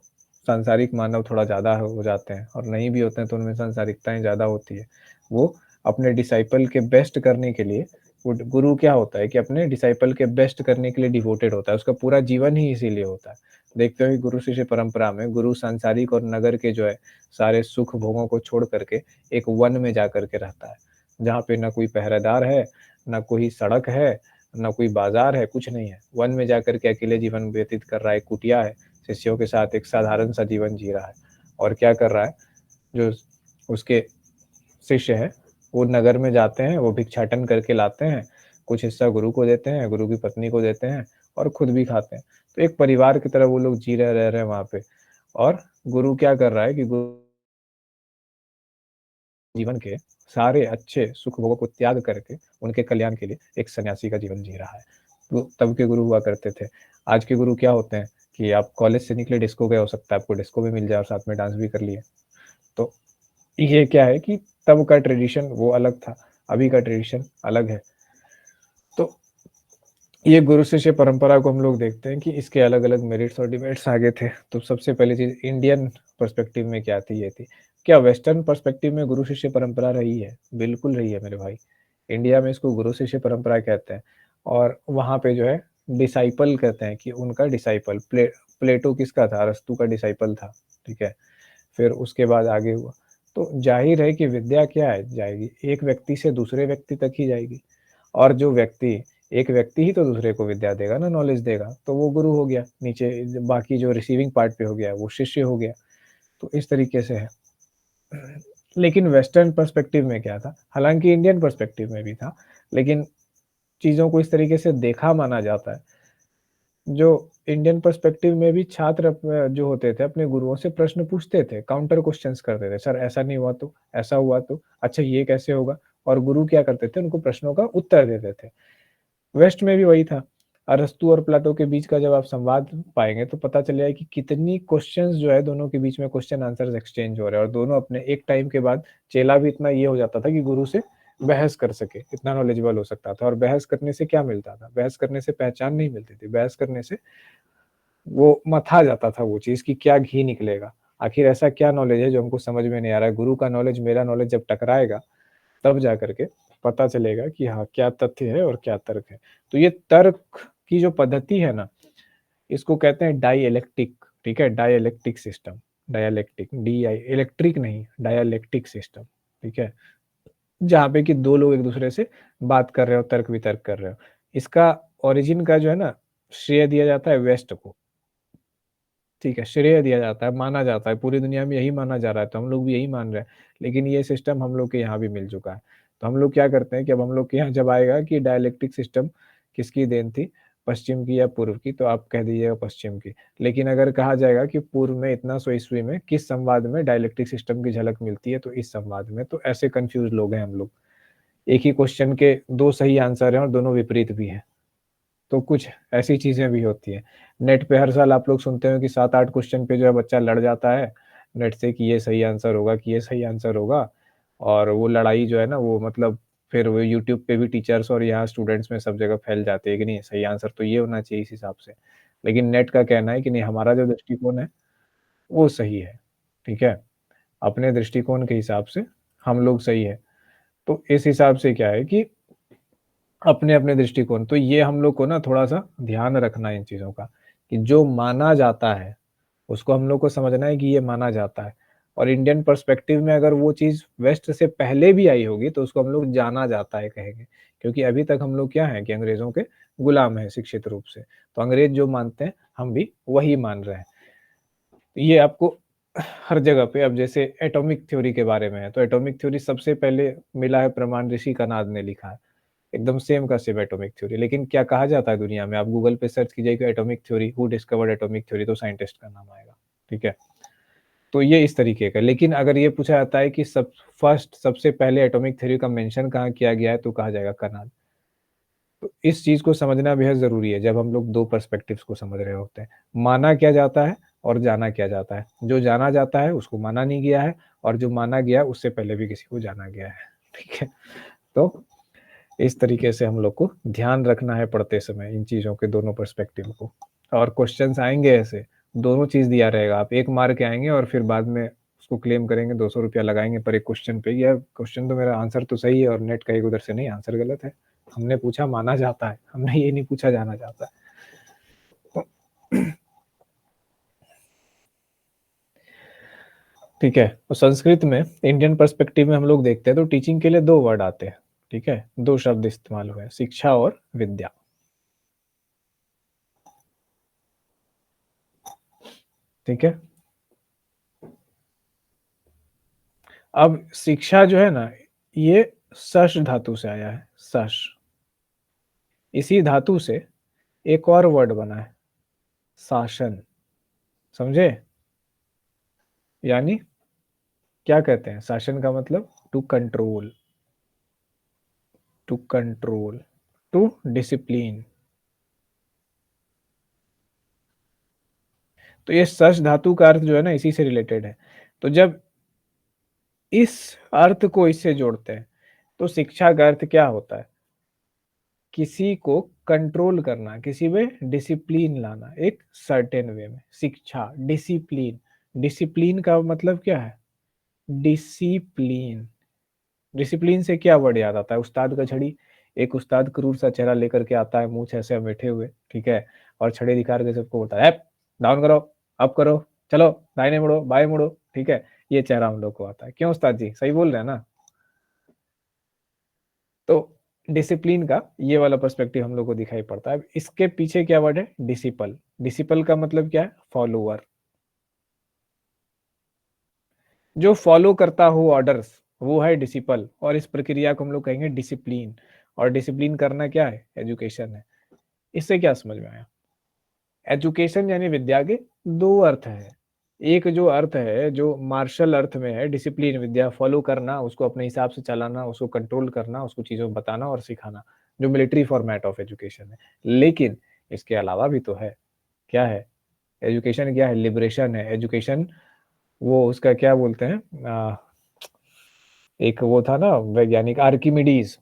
सांसारिक मानव थोड़ा ज़्यादा हो जाते हैं, और नहीं भी होते हैं तो उनमें सांसारिकताएँ ज़्यादा होती है। वो अपने डिसाइपल के बेस्ट करने के लिए, वो गुरु क्या होता है कि अपने डिसाइपल के बेस्ट करने के लिए डिवोटेड होता है, उसका पूरा जीवन ही इसीलिए होता है। देखते हो कि गुरु शिष्य परंपरा में गुरु सांसारिक और नगर के जो है सारे सुख भोगों को छोड़ करके एक वन में जा कर के रहता है, जहाँ पे ना कोई पहरेदार है, ना कोई सड़क है, ना कोई बाज़ार है, कुछ नहीं है। वन में जाकर के अकेले जीवन व्यतीत कर रहा है, कुटिया है, शिष्यों के साथ एक साधारण सा जीवन जी रहा है। और क्या कर रहा है, जो उसके शिष्य हैं, वो नगर में जाते हैं, वो भिक्षाटन करके लाते हैं, कुछ हिस्सा गुरु को देते हैं, गुरु की पत्नी को देते हैं और खुद भी खाते हैं। तो एक परिवार की तरह वो लोग जी रह रहे हैं वहाँ पे, और गुरु क्या कर रहा है कि गुरु जीवन के सारे अच्छे सुख भोगों को त्याग करके उनके कल्याण के लिए एक सन्यासी का जीवन जी रहा है। तो तब के गुरु हुआ करते थे। आज के गुरु क्या होते हैं कि आप कॉलेज से निकले, डिस्को गए, हो सकता है आपको डिस्को भी मिल जाए और साथ में डांस भी कर लिए। तो ये क्या है कि तब का ट्रेडिशन वो अलग था, अभी का ट्रेडिशन अलग है। तो ये गुरु शिष्य परंपरा को हम लोग देखते हैं कि इसके अलग-अलग मेरिट्स और डिमेरिट्स आगे थे। तो सबसे पहली चीज़ इंडियन पर्सपेक्टिव में क्या थी, ये थी। क्या वेस्टर्न पर्सपेक्टिव में गुरु शिष्य परंपरा रही है? बिल्कुल रही है मेरे भाई। इंडिया में इसको गुरु शिष्य परंपरा कहते हैं, और वहाँ पे जो है डिसाइपल कहते हैं कि उनका डिसाइपल प्लेटो किसका था? अरस्तू का डिसाइपल था, ठीक है? फिर उसके बाद आगे हुआ। तो ज़ाहिर है कि विद्या क्या है जाएगी, एक व्यक्ति से दूसरे व्यक्ति तक ही जाएगी, और जो व्यक्ति एक व्यक्ति ही तो दूसरे को विद्या देगा ना, नॉलेज देगा, तो वो गुरु हो गया, नीचे बाकी जो रिसीविंग पार्ट पे हो गया, वो शिष्य हो गया। तो इस तरीके से है। लेकिन वेस्टर्न पर्सपेक्टिव में क्या था? हालाँकि इंडियन पर्सपेक्टिव में भी था, लेकिन चीज़ों को इस तरीके से देखा माना जाता है, जो इंडियन पर्सपेक्टिव में भी छात्र जो होते थे अपने गुरुओं से प्रश्न पूछते थे, काउंटर क्वेश्चन्स करते थे, सर ऐसा नहीं हुआ तो, ऐसा हुआ तो, अच्छा ये कैसे होगा? और गुरु क्या करते थे? उनको प्रश्नों का उत्तर देते थे। वेस्ट में भी वही था। अरस्तू और प्लेटो के बीच का जब आप संवाद पाएँगे तो पता चल जाएगा कि कितनी क्वेश्चन्स जो है दोनों के बीच में क्वेश्चन आंसर्स एक्सचेंज हो रहे हैं, और दोनों अपने एक टाइम के बाद चेला भी इतना ये हो जाता था कि गुरु से बहस कर सके, इतना नॉलेजेबल हो सकता था। और बहस करने से क्या मिलता था? बहस करने से पहचान नहीं मिलती थी, बहस करने से वो मथा जाता था वो चीज़ कि क्या घी निकलेगा। आखिर ऐसा क्या नॉलेज है जो हमको समझ में नहीं आ रहा है? गुरु का नॉलेज, मेरा नॉलेज जब टकराएगा, तब जा कर के पता चलेगा कि हाँ, क्या तथ्य है और क्या तर्क है। तो ये तर्क की जो पद्धति है ना, इसको कहते हैं डाइइलेक्ट्रिक, ठीक है? डाइइलेक्ट्रिक सिस्टम, डाइइलेक्ट्रिक, डी-आई इलेक्ट्रिक नहीं, डाइइलेक्ट्रिक सिस्टम, ठीक है? जहाँ पे कि 2 लोग एक-दूसरे से बात कर रहे हो, तर्क-वितर्क कर रहे हो। इसका ओरिजिन का जो है ना, श्रेय दिया जाता है वेस्ट को। ठीक है, श्रेय दिया जाता है, माना जाता है, पूरी दुनिया में यही माना जा रहा है, तो हम लोग भी यही मान रहे हैं। लेकिन ये सिस्टम हम लोग के यहाँ भी मिल चुका है। तो हम लोग क्या करते हैं कि अब हम लोग के यहाँ जब आएगा कि डायलेक्टिक सिस्टम किसकी देन थी, पश्चिम की या पूर्व की, तो आप कह दीजिएगा पश्चिम की। लेकिन अगर कहा जाएगा कि पूर्व में इतना सौ ईस्वी में किस संवाद में डायलेक्टिक सिस्टम की झलक मिलती है, तो इस संवाद में। तो ऐसे कंफ्यूज लोग हैं हम लोग, एक ही क्वेश्चन के दो सही आंसर हैं और दोनों विपरीत भी हैं। तो कुछ ऐसी चीजें भी होती हैं। नेट पे हर साल आप लोग सुनते हो कि 7-8 क्वेश्चन पे जो है बच्चा लड़ जाता है नेट से कि ये सही आंसर होगा, कि ये सही आंसर होगा। और वो लड़ाई जो है ना, वो मतलब फिर वो यूट्यूब पे भी टीचर्स और यहाँ स्टूडेंट्स में सब जगह फैल जाते हैं कि नहीं सही आंसर तो ये होना चाहिए इस हिसाब से। लेकिन नेट का कहना है कि नहीं, हमारा जो दृष्टिकोण है वो सही है। ठीक है, अपने दृष्टिकोण के हिसाब से हम लोग सही है। तो इस हिसाब से क्या है कि अपने अपने दृष्टिकोण, तो ये हम लोग को ना थोड़ा सा ध्यान रखना है इन चीजों का, कि जो माना जाता है उसको हम लोग को समझना है कि ये माना जाता है। और इंडियन पर्सपेक्टिव में अगर वो चीज वेस्ट से पहले भी आई होगी तो उसको हम लोग जाना जाता है कहेंगे। क्योंकि अभी तक हम लोग क्या है कि अंग्रेजों के गुलाम है शिक्षित रूप से, तो अंग्रेज जो मानते हैं हम भी वही मान रहे हैं। ये आपको हर जगह पे, अब जैसे एटॉमिक थ्योरी के बारे में है, तो एटॉमिक थ्योरी सबसे पहले मिला है प्रमाण ऋषि कनाद ने लिखा है, एकदम सेम का सेम एटॉमिक थ्योरी। लेकिन क्या कहा जाता है दुनिया में, आप गूगल पे सर्च कीजिएगा atomic theory, who discovered atomic theory, तो साइंटिस्ट का नाम आएगा। ठीक है, तो ये इस तरीके का। लेकिन अगर ये पूछा जाता है कि सबसे पहले एटॉमिक थ्योरी का मेंशन कहाँ किया गया है, तो कहा जाएगा कनाड। तो इस चीज को समझना बेहद जरूरी है जब हम लोग दो पर्सपेक्टिव्स को समझ रहे होते हैं। माना क्या जाता है और जाना क्या जाता है। जो जाना जाता है उसको माना नहीं गया है, और जो माना गया उससे पहले भी किसी को जाना गया है। ठीक है, तो इस तरीके से हम लोग को ध्यान रखना है पढ़ते समय इन चीजों के दोनों पर्सपेक्टिव को। और क्वेश्चंस आएंगे ऐसे, दोनों चीज दिया रहेगा, आप एक मार के आएंगे और फिर बाद में उसको क्लेम करेंगे, 200 रुपया लगाएंगे पर एक क्वेश्चन पे। यह क्वेश्चन तो मेरा आंसर तो सही है और नेट का एक उधर से नहीं, आंसर गलत है। हमने पूछा माना जाता है, हमने ये नहीं पूछा जाना जाता है। ठीक है, तो संस्कृत में इंडियन पर्सपेक्टिव में हम लोग देखते हैं तो टीचिंग के लिए दो वर्ड आते हैं। ठीक है, दो शब्द इस्तेमाल हुए, शिक्षा और विद्या। ठीक है, अब शिक्षा जो है ना, ये शश धातु से आया है, शश। इसी धातु से एक और वर्ड बना है, शासन। समझे? यानी क्या कहते हैं, शासन का मतलब to control, to control, to discipline. तो ये शश धातु का अर्थ जो है ना इसी से रिलेटेड है। तो जब इस अर्थ को इससे जोड़ते हैं तो शिक्षा का अर्थ क्या होता है, किसी को कंट्रोल करना, किसी में डिसिप्लिन लाना एक सर्टेन वे में। शिक्षा डिसिप्लिन, डिसिप्लिन का मतलब क्या है, डिसिप्लिन। डिसिप्लिन से क्या वर्ड याद आता है, उस्ताद का छड़ी। एक उस्ताद क्रूर सा चेहरा लेकर के आता है, मुंह ऐसे बैठे हुए, ठीक है, और छड़ी दिखा के सबको बोलता है डाउन करो, अप करो, चलो दाहिने मुड़ो, बाएं मुड़ो। ठीक है, ये चेहरा हम लोग को आता है। क्यों उस्ताद जी, सही बोल रहे हैं ना? तो डिसिप्लिन का ये वाला पर्सपेक्टिव हम लोग को दिखाई पड़ता है। इसके पीछे क्या वर्ड है, डिसिपल। डिसिपल का मतलब क्या है, फॉलोअर, जो फॉलो करता हो ऑर्डर्स, वो है डिसिपल। और इस प्रक्रिया को हम लोग कहेंगे डिसिप्लिन। और डिसिप्लिन करना क्या है, एजुकेशन है। इससे क्या समझ में आया, एजुकेशन यानी विद्या के दो अर्थ है। एक जो अर्थ है जो मार्शल अर्थ में है, डिसिप्लिन विद्या, फॉलो करना, उसको अपने हिसाब से चलाना, उसको कंट्रोल करना, उसको चीजों को बताना और सिखाना, जो मिलिट्री फॉर्मेट ऑफ एजुकेशन है। लेकिन इसके अलावा भी तो है, क्या है, एजुकेशन क्या है, लिबरेशन है एजुकेशन। वो उसका क्या बोलते हैं, एक वो था ना वैज्ञानिक आर्किमिडीज,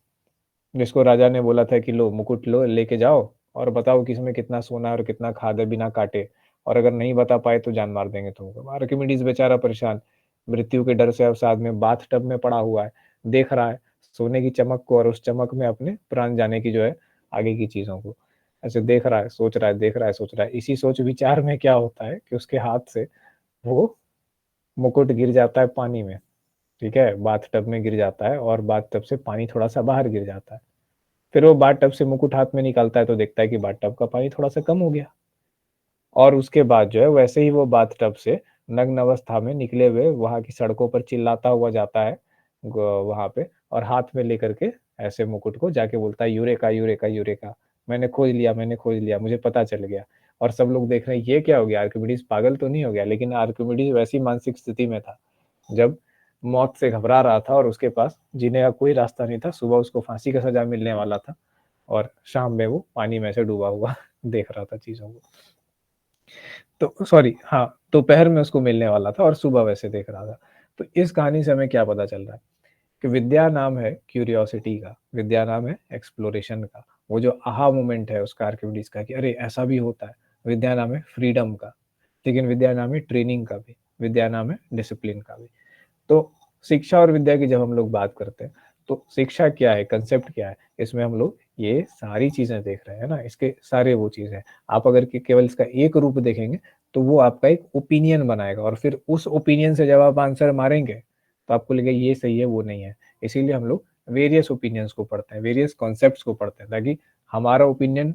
जिसको राजा ने बोला था कि लो मुकुट लो, लेके जाओ और बताओ कि इसमें कितना सोना है और कितना खाद है बिना काटे, और अगर नहीं बता पाए तो जान मार देंगे तुमको। आर्किमिडीज बेचारा परेशान, मृत्यु के डर से अब साथ में बाथ टब में पड़ा हुआ है, देख रहा है सोने की चमक को, और उस चमक में अपने प्राण जाने की जो है आगे की चीजों को ऐसे देख रहा है, सोच रहा है, देख रहा है, सोच रहा है। इसी सोच विचार में क्या होता है कि उसके हाथ से वो मुकुट गिर जाता है पानी में। ठीक है, बाथ टब में गिर जाता है और बाथ टब से पानी थोड़ा सा बाहर गिर जाता है। फिर वो बाथ टब से मुकुट हाथ में निकालता है तो देखता है कि बाथ टब का पानी थोड़ा सा कम हो गया। और उसके बाद जो है वैसे ही वो बाथटब से नग्न अवस्था में निकले हुए वहां की सड़कों पर चिल्लाता हुआ जाता है वहां पे, और हाथ में लेकर के ऐसे मुकुट को जाके बोलता है यूरेका यूरेका यूरेका, मैंने खोज लिया, मुझे पता चल गया। और सब लोग देख रहे हैं ये क्या हो गया, आर्किमिडीज पागल तो नहीं हो गया, लेकिन आर्किमिडीज वैसी मानसिक स्थिति में था जब मौत से घबरा रहा था और उसके पास जीने का कोई रास्ता नहीं था। सुबह उसको फांसी का सजा मिलने वाला था और शाम में वो पानी में से डूबा हुआ देख रहा था चीजों को। तो सॉरी, हाँ, दोपहर में उसको मिलने वाला था और सुबह वैसे देख रहा था। तो इस कहानी से हमें क्या पता चल रहा है कि विद्या नाम है क्यूरियोसिटी का, विद्या नाम है एक्सप्लोरेशन का, वो जो आहा मोमेंट है उसका आर्किमिडीज का कि अरे ऐसा भी होता है। विद्या नाम है फ्रीडम का, लेकिन विद्या नाम है ट्रेनिंग का भी, विद्या नाम है डिसिप्लिन का भी। तो शिक्षा और विद्या की जब हम लोग बात करते हैं तो शिक्षा क्या है, कंसेप्ट क्या है, इसमें हम लोग ये सारी चीजें देख रहे हैं ना, इसके सारे वो चीजें। आप अगर केवल इसका एक रूप देखेंगे तो वो आपका एक ओपिनियन बनाएगा, और फिर उस ओपिनियन से जब आप आंसर मारेंगे तो आपको लगेगा ये सही है वो नहीं है। इसीलिए हम लोग वेरियस ओपिनियंस को पढ़ते हैं, वेरियस कॉन्सेप्ट्स को पढ़ते हैं, ताकि हमारा ओपिनियन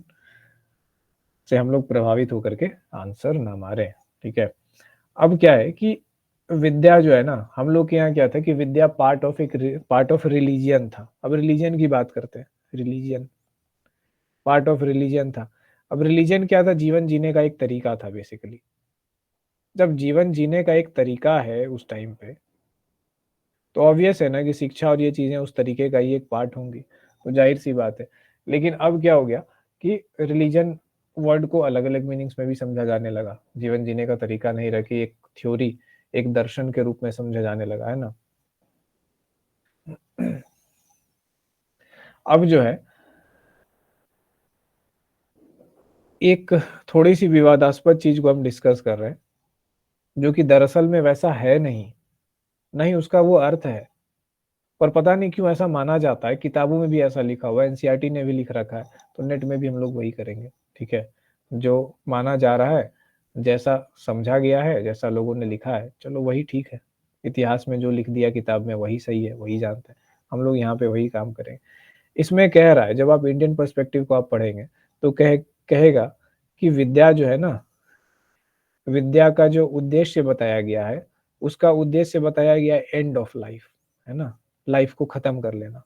से हम लोग प्रभावित होकर के आंसर ना मारे। ठीक है, अब क्या है कि विद्या जो है ना, हम लोग के यहाँ क्या था कि विद्या पार्ट ऑफ रिलीजियन था। अब रिलीजियन की बात करते हैं, रिलीजियन पार्ट ऑफ रिलीजियन था। अब रिलीजन क्या था, जीवन जीने का एक तरीका था बेसिकली। जब जीवन जीने का एक तरीका है उस टाइम पे, तो ऑब्वियस है ना कि शिक्षा और ये चीजें उस तरीके का ही एक पार्ट होंगी, तो जाहिर सी बात है। लेकिन अब क्या हो गया कि रिलीजन वर्ड को अलग अलग मीनिंग्स में भी समझा जाने लगा, जीवन जीने का तरीका नहीं रह के एक थ्योरी, एक दर्शन के रूप में समझा जाने लगा, है ना। अब जो है एक थोड़ी सी विवादास्पद चीज को हम डिस्कस कर रहे हैं, जो कि दरअसल में वैसा है नहीं, नहीं उसका वो अर्थ है, पर पता नहीं क्यों ऐसा माना जाता है। किताबों में भी ऐसा लिखा हुआ है, एनसीईआरटी ने भी लिख रखा है, तो नेट में भी हम लोग वही करेंगे। ठीक है, जो माना जा रहा है, जैसा समझा गया है, जैसा लोगों ने लिखा है, चलो वही ठीक है। इतिहास में जो लिख दिया किताब में वही सही है, वही जानते हैं, हम लोग यहाँ पे वही काम करेंगे। इसमें कह रहा है, जब आप इंडियन पर्सपेक्टिव को आप पढ़ेंगे तो कहेगा कि विद्या जो है ना, विद्या का जो उद्देश्य बताया गया है, उसका उद्देश्य बताया गया है एंड ऑफ लाइफ, है ना, लाइफ को खत्म कर लेना।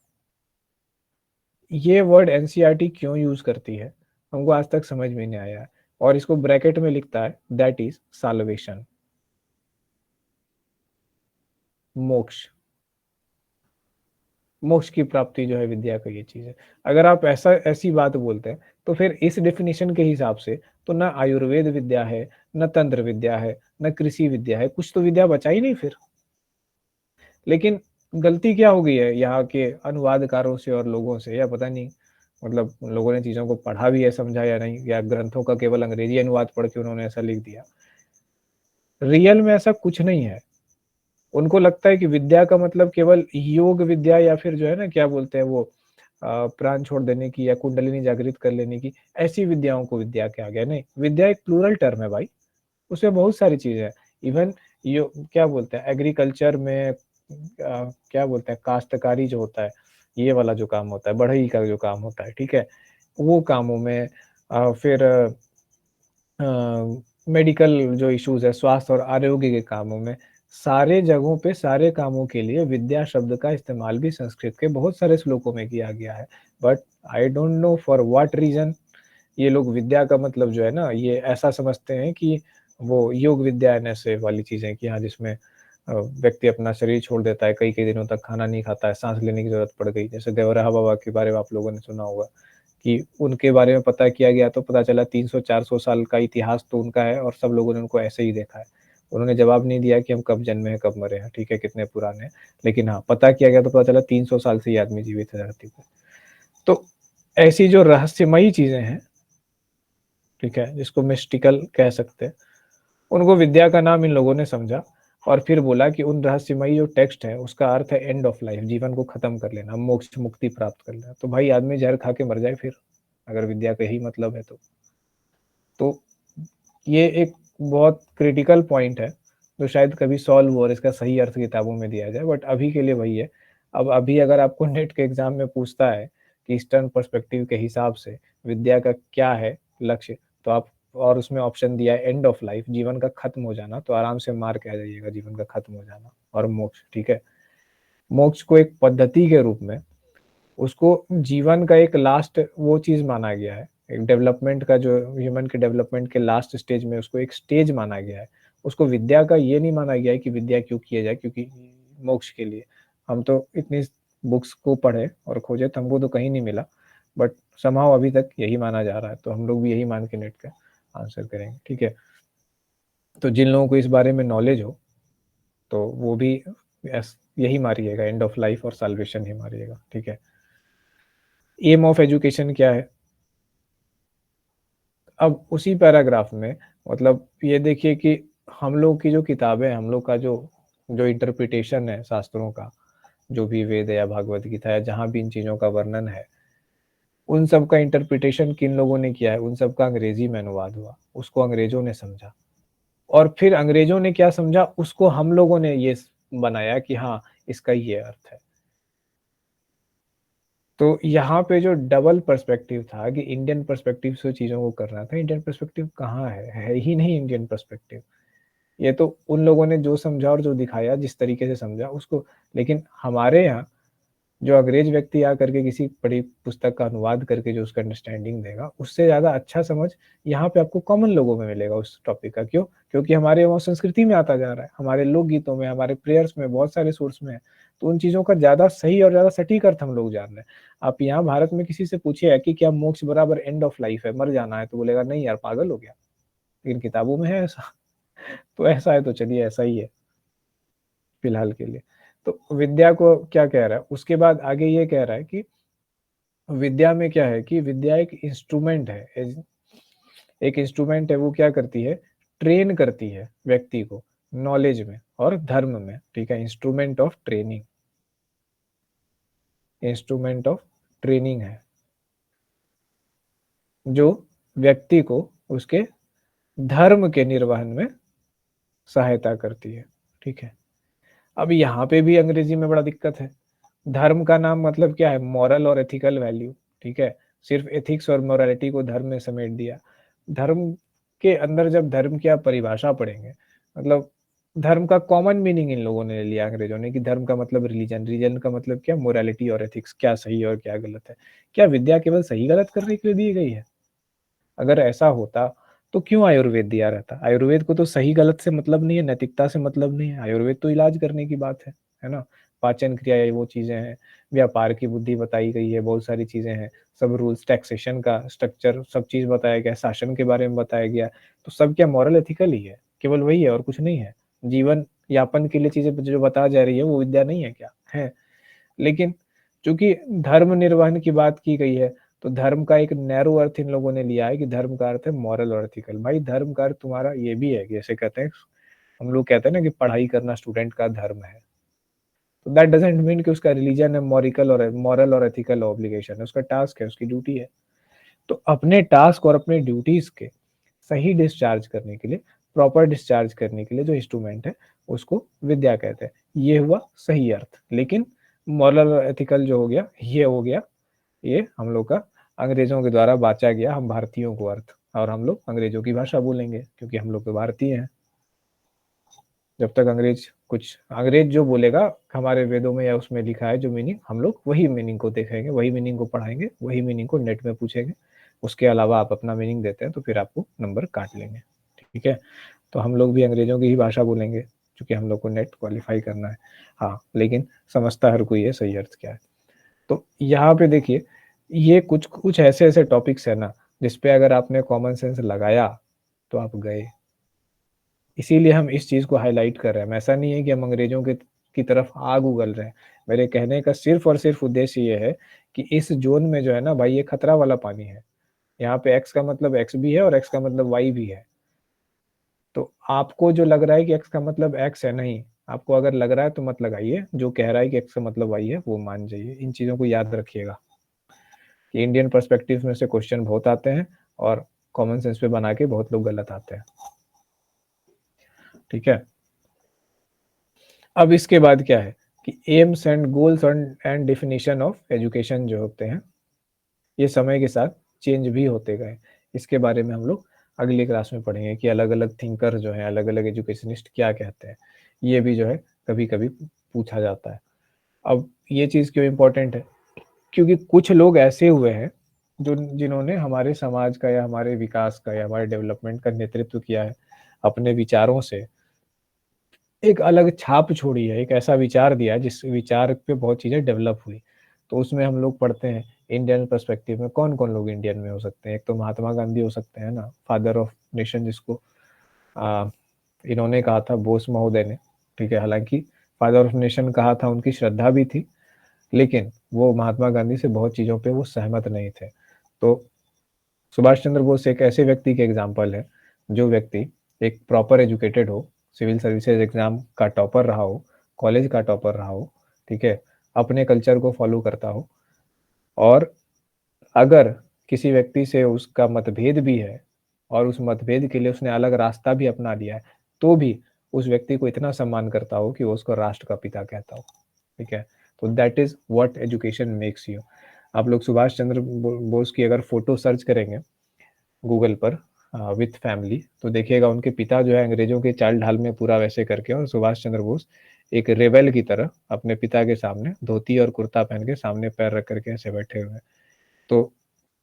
ये वर्ड एनसीईआरटी क्यों यूज करती है हमको आज तक समझ में नहीं आया है, और इसको ब्रैकेट में लिखता है दैट इज साल्वेशन, मोक्ष, मोक्ष की प्राप्ति जो है विद्या का ये चीज है। अगर आप ऐसी बात बोलते हैं तो फिर इस डेफिनेशन के हिसाब से तो ना आयुर्वेद विद्या है, न तंत्र विद्या है, न कृषि विद्या है, कुछ तो विद्या बचा ही नहीं फिर। लेकिन गलती क्या हो गई है यहाँ के अनुवादकारों से और लोगों से, या पता नहीं, मतलब लोगों ने चीजों को पढ़ा भी है, समझा या नहीं, या ग्रंथों का केवल अंग्रेजी अनुवाद पढ़ के उन्होंने ऐसा लिख दिया। रियल में ऐसा कुछ नहीं है। उनको लगता है कि विद्या का मतलब केवल योग विद्या, या फिर जो है ना क्या बोलते हैं वो प्राण छोड़ देने की, या कुंडलिनी जागृत कर लेने की, ऐसी विद्याओं को विद्या कहा गया। नहीं, विद्या एक प्लूरल टर्म है भाई, उसमें बहुत सारी चीजें हैं। इवन यो क्या बोलते हैं एग्रीकल्चर में क्या बोलते हैं, काश्तकारी जो होता है, ये वाला जो काम होता है, बढ़ई का जो काम होता है, ठीक है, वो कामों में फिर मेडिकल जो इश्यूज है, स्वास्थ्य और आरोग्य के कामों में, सारे जगहों पे सारे कामों के लिए विद्या शब्द का इस्तेमाल भी संस्कृत के बहुत सारे श्लोकों में किया गया है। But I don't know for what reason ये लोग विद्या का मतलब जो है ना, ये ऐसा समझते हैं कि वो योग विद्या ऐसे वाली चीजें कि हाँ, जिसमें व्यक्ति अपना शरीर छोड़ देता है, कई कई दिनों तक खाना नहीं खाता है, सांस लेने की जरूरत पड़ गई। जैसे देवराहा बाबा के बारे में आप लोगों ने सुना होगा कि उनके बारे में पता किया गया तो पता चला 300-400 साल का इतिहास तो उनका है, और सब लोगों ने उनको ऐसे ही देखा है। उन्होंने जवाब नहीं दिया कि हम कब जन्मे हैं कब मरे हैं, ठीक है, कितने पुराने हैं, लेकिन हाँ, पता किया गया तो पता चला 300 साल से ये आदमी जीवित है धरती पर। तो ऐसी जो रहस्यमयी चीजें हैं, ठीक है, जिसको मिस्टिकल कह सकते हैं, उनको विद्या का नाम इन लोगों ने समझा, और फिर बोला कि उन रहस्यमयी जो टेक्स्ट है उसका अर्थ है एंड ऑफ लाइफ, जीवन को खत्म कर लेना, मोक्ष मुक्ति प्राप्त कर लेना। तो भाई आदमी जहर खा के मर जाए फिर, अगर विद्या का ही मतलब है तो ये एक बहुत क्रिटिकल पॉइंट है जो शायद कभी सॉल्व हो और इसका सही अर्थ किताबों में दिया जाए, बट अभी के लिए वही है। अब अभी अगर आपको नेट के एग्जाम में पूछता है कि ईस्टर्न पर्सपेक्टिव के हिसाब से विद्या का क्या है लक्ष्य, तो आप और उसमें ऑप्शन दिया है एंड ऑफ लाइफ, जीवन का खत्म हो जाना, तो आराम से मार्क आ जाइएगा जीवन का खत्म हो जाना और मोक्ष। ठीक है, मोक्ष को एक पद्धति के रूप में, उसको जीवन का एक लास्ट वो चीज माना गया है, एक डेवलपमेंट का, जो ह्यूमन के डेवलपमेंट के लास्ट स्टेज में उसको एक स्टेज माना गया है। उसको विद्या का ये नहीं माना गया है कि विद्या क्यों किया जाए, क्योंकि मोक्ष के लिए। हम तो इतनी बुक्स को पढ़े और खोजे तो हमको तो कहीं नहीं मिला, बट समहाउ अभी तक यही माना जा रहा है, तो हम लोग भी यही मान के नेट का आंसर करेंगे। ठीक है, तो जिन लोगों को इस बारे में नॉलेज हो तो वो भी यही मारिएगा, एंड ऑफ लाइफ और साल्वेशन ही मारिएगा। ठीक है, एम ऑफ एजुकेशन क्या है? अब उसी पैराग्राफ में मतलब ये देखिए कि हम लोग की जो किताबें, हम लोग का जो जो इंटरप्रिटेशन है शास्त्रों का, जो भी वेद या भागवत गीता है, जहाँ भी इन चीज़ों का वर्णन है, उन सब का इंटरप्रिटेशन किन लोगों ने किया है? उन सब का अंग्रेजी में अनुवाद हुआ, उसको अंग्रेजों ने समझा, और फिर अंग्रेजों ने क्या समझा उसको हम लोगों ने ये बनाया कि हाँ इसका ये अर्थ है। तो यहाँ पे जो डबल पर्सपेक्टिव था कि इंडियन पर्सपेक्टिव से चीज़ों को करना था, इंडियन पर्सपेक्टिव कहाँ है ही नहीं इंडियन पर्सपेक्टिव। ये तो उन लोगों ने जो समझा और जो दिखाया, जिस तरीके से समझा उसको, लेकिन हमारे यहाँ जो अंग्रेज व्यक्ति आकर के किसी बड़ी पुस्तक का अनुवाद करके जो उसका अंडरस्टैंडिंग देगा, उससे ज़्यादा अच्छा समझ यहाँ पे आपको कॉमन लोगों में मिलेगा उस टॉपिक का। क्यों? क्योंकि हमारे वहाँ संस्कृति में आता जा रहा है, हमारे लोकगीतों में, हमारे प्रेयर्स में, बहुत सारे सोर्स में है, तो उन चीज़ों का ज़्यादा सही और ज़्यादा सटीक अर्थ हम लोग जान रहे हैं। आप यहाँ भारत में किसी से पूछिए कि क्या मोक्ष बराबर एंड ऑफ लाइफ है, मर जाना है, तो बोलेगा नहीं यार पागल हो गया, लेकिन किताबों में है ऐसा। तो ऐसा है तो चलिए ऐसा ही है फिलहाल के लिए। तो विद्या को क्या कह रहा है, उसके बाद आगे ये कह रहा है कि विद्या में क्या है कि विद्या एक इंस्ट्रूमेंट है, एक इंस्ट्रूमेंट है, वो क्या करती है? ट्रेन करती है व्यक्ति को नॉलेज में और धर्म में। ठीक है, instrument of training, instrument of training है जो व्यक्ति को उसके धर्म के निर्वहन में सहायता करती है। ठीक है, अब यहाँ पे भी अंग्रेजी में बड़ा दिक्कत है। धर्म का नाम मतलब क्या है? मॉरल और एथिकल वैल्यू। ठीक है, सिर्फ एथिक्स और मोरालिटी को धर्म में समेट दिया। धर्म के अंदर जब धर्म की आप परिभाषा पढ़ेंगे, मतलब धर्म का कॉमन मीनिंग इन लोगों ने ले लिया अंग्रेजों ने कि धर्म का मतलब रिलीजन, रिलीजन का मतलब क्या? मोरालिटी और एथिक्स, क्या सही और क्या गलत है। क्या विद्या केवल सही गलत करने के लिए दी गई है? अगर ऐसा होता तो क्यों आयुर्वेद दिया रहता? आयुर्वेद को तो सही गलत से मतलब नहीं है, नैतिकता से मतलब नहीं है। आयुर्वेद तो इलाज करने की बात है ना? पाचन क्रिया, ये वो चीजें हैं, व्यापार की बुद्धि बताई गई है, बहुत सारी चीजें हैं, सब रूल्स, टैक्सेशन का स्ट्रक्चर, सब चीज बताया गया, शासन के बारे में बताया गया। तो सब क्या मॉरल एथिकल ही है? केवल वही है और कुछ नहीं है। जीवन यापन के लिए चीजें जो बता जा रही है वो विद्या नहीं है क्या? है। लेकिन चूंकि धर्म निर्वहन की बात की गई है, तो धर्म का एक नैरो अर्थ इन लोगों ने लिया है कि धर्म का अर्थ है मॉरल और एथिकल। भाई धर्म का अर्थ तुम्हारा ये भी है, जैसे कहते हैं, हम लोग कहते हैं ना कि पढ़ाई करना स्टूडेंट का धर्म है, तो दैट डजंट मीन कि उसका रिलीजन है, मॉरल और एथिकल ऑब्लिगेशन है, उसका टास्क है, उसकी ड्यूटी है। तो अपने टास्क और अपने ड्यूटीज के सही डिस्चार्ज करने के लिए, प्रॉपर डिस्चार्ज करने के लिए जो इंस्ट्रूमेंट है उसको विद्या कहते हैं। ये हुआ सही अर्थ। लेकिन मॉरल और एथिकल जो हो गया, ये हो गया, ये हम लोग का अंग्रेजों के द्वारा बांचा गया हम भारतीयों को अर्थ, और हम लोग अंग्रेजों की भाषा बोलेंगे क्योंकि हम लोग तो भारतीय हैं। जब तक अंग्रेज जो बोलेगा हमारे वेदों में या उसमें लिखा है जो मीनिंग, हम लोग वही मीनिंग को देखेंगे, वही मीनिंग को पढ़ाएंगे, वही मीनिंग को नेट में पूछेंगे। उसके अलावा आप अपना मीनिंग देते हैं तो फिर आपको नंबर काट लेंगे। ठीक है, तो हम लोग भी अंग्रेजों की ही भाषा बोलेंगे क्योंकि हम लोग को नेट क्वालिफाई करना है। हाँ, लेकिन समझता हर कोई है सही अर्थ क्या है। तो यहाँ पे देखिए, ये कुछ कुछ ऐसे ऐसे टॉपिक्स है ना जिसपे अगर आपने कॉमन सेंस लगाया तो आप गए। इसीलिए हम इस चीज को हाईलाइट कर रहे हैं। ऐसा नहीं है कि हम अंग्रेजों के की तरफ आग उगल रहे हैं। मेरे कहने का सिर्फ और सिर्फ उद्देश्य ये है कि इस जोन में जो है ना भाई, ये खतरा वाला पानी है। यहाँ पे एक्स का मतलब एक्स भी है और एक्स का मतलब वाई भी है। तो आपको जो लग रहा है कि एक्स का मतलब एक्स है, नहीं, आपको अगर लग रहा है तो मत लगाइए। जो कह रहा है कि एक्स का मतलब वाई है वो मान जाइए। इन चीजों को याद रखिएगा कि इंडियन पर्सपेक्टिव में से क्वेश्चन बहुत आते हैं और कॉमन सेंस पे बना के बहुत लोग गलत आते हैं। ठीक है, अब इसके बाद क्या है कि AIIMS and goals and definition of education जो होते हैं, ये समय के साथ चेंज भी होते गए। इसके बारे में हम लोग अगली क्लास में पढ़ेंगे कि अलग अलग थिंकर जो हैं, अलग अलग एजुकेशनिस्ट क्या कहते हैं। ये भी जो है कभी कभी पूछा जाता है। अब ये चीज़ क्यों इम्पोर्टेंट है, क्योंकि कुछ लोग ऐसे हुए हैं जो जिन्होंने हमारे समाज का या हमारे विकास का या हमारे डेवलपमेंट का नेतृत्व किया है, अपने विचारों से एक अलग छाप छोड़ी है, एक ऐसा विचार दिया जिस विचार पे बहुत चीज़ें डेवलप हुई। तो उसमें हम लोग पढ़ते हैं इंडियन पर्सपेक्टिव में कौन कौन लोग इंडियन में हो सकते हैं। एक तो महात्मा गांधी हो सकते हैं ना, फादर ऑफ नेशन जिसको आ, इन्होंने कहा था बोस महोदय ने, ठीक है। हालांकि फादर ऑफ नेशन कहा था, उनकी श्रद्धा भी थी, लेकिन वो महात्मा गांधी से बहुत चीज़ों पे वो सहमत नहीं थे। तो सुभाष चंद्र बोस एक ऐसे व्यक्ति के एग्जाम्पल है, जो व्यक्ति एक प्रॉपर एजुकेटेड हो, सिविल सर्विसेज एग्जाम का टॉपर रहा हो, कॉलेज का टॉपर रहा हो, ठीक है, अपने कल्चर को फॉलो करता हो, और अगर किसी व्यक्ति से उसका मतभेद भी है और उस मतभेद के लिए उसने अलग रास्ता भी अपना लिया है, तो भी उस व्यक्ति को इतना सम्मान करता हो कि वो उसको राष्ट्र का पिता कहता हो, ठीक है। तो that is what education makes you. आप लोग सुभाष चंद्र बोस की अगर फोटो सर्च करेंगे गूगल पर विथ फैमिली, तो देखिएगा उनके पिता जो है अंग्रेजों के चाल ढाल में पूरा वैसे करके, और सुभाष चंद्र बोस एक रेबेल की तरह अपने पिता के सामने धोती और कुर्ता पहन के सामने पैर रख करके ऐसे बैठे हुए हैं। तो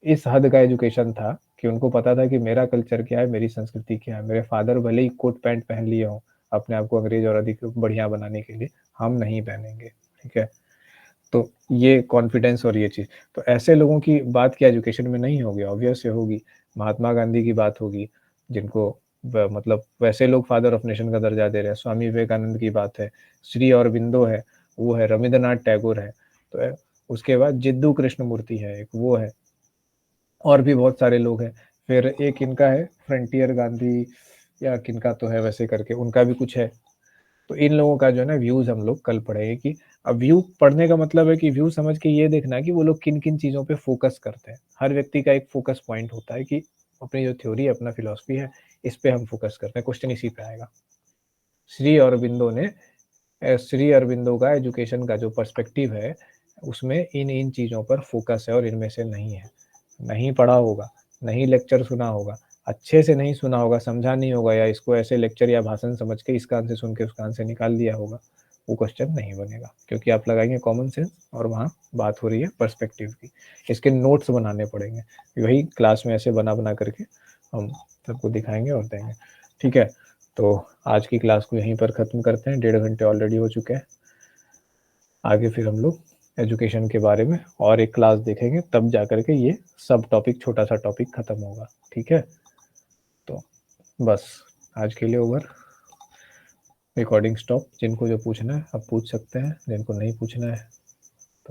इस हद का एजुकेशन था कि उनको पता था कि मेरा कल्चर क्या है, मेरी संस्कृति क्या है। मेरे फादर भले ही कोट पैंट पहन लिए हों अपने आप को अंग्रेज और अधिक बढ़िया बनाने के लिए, हम नहीं पहनेंगे, ठीक है। तो ये कॉन्फिडेंस और ये चीज़, तो ऐसे लोगों की बात क्या एजुकेशन में नहीं होगी, ऑब्वियस होगी। महात्मा गांधी की बात होगी, जिनको मतलब वैसे लोग फादर ऑफ नेशन का दर्जा दे रहे हैं। स्वामी विवेकानंद की बात है, श्री अरबिंदो है, वो है, रविंद्रनाथ टैगोर है, तो उसके बाद जिद्दू कृष्णमूर्ति है एक, वो है, और भी बहुत सारे लोग हैं। फिर एक इनका है फ्रंटियर गांधी या किनका तो है वैसे करके, उनका भी कुछ है। तो इन लोगों का जो है ना व्यूज हम लोग कल पढ़ेंगे। कि अब व्यू पढ़ने का मतलब है कि व्यू समझ के ये देखना कि वो लोग किन किन चीज़ों पे फोकस करते हैं। हर व्यक्ति का एक फोकस पॉइंट होता है कि अपनी जो थ्योरी है, अपना फिलॉसफी है, इस पे हम फोकस करते हैं। क्वेश्चन इसी पे आएगा। श्री अरबिंदो ने श्री अरबिंदो का एजुकेशन का जो पर्सपेक्टिव है, उसमें इन इन चीज़ों पर फोकस है और इनमें से नहीं है। नहीं पढ़ा होगा, नहीं लेक्चर सुना होगा, अच्छे से नहीं सुना होगा, समझा नहीं होगा, या इसको ऐसे लेक्चर या भाषण समझ के इसका आंसर सुन के उसका आंसर निकाल दिया होगा, वो क्वेश्चन नहीं बनेगा। क्योंकि आप लगाएंगे कॉमन सेंस और वहाँ बात हो रही है पर्सपेक्टिव की। इसके नोट्स बनाने पड़ेंगे, वही क्लास में ऐसे बना बना करके हम सबको दिखाएंगे और देंगे, ठीक है। तो आज की क्लास को यहीं पर ख़त्म करते हैं, 1.5 घंटे ऑलरेडी हो चुके हैं। आगे फिर हम लोग एजुकेशन के बारे में और एक क्लास देखेंगे, तब जाकर के ये सब टॉपिक, छोटा सा टॉपिक खत्म होगा, ठीक है। तो बस आज के लिए ओवर, रिकॉर्डिंग स्टॉप। जिनको जो पूछना है अब पूछ सकते हैं, जिनको नहीं पूछना है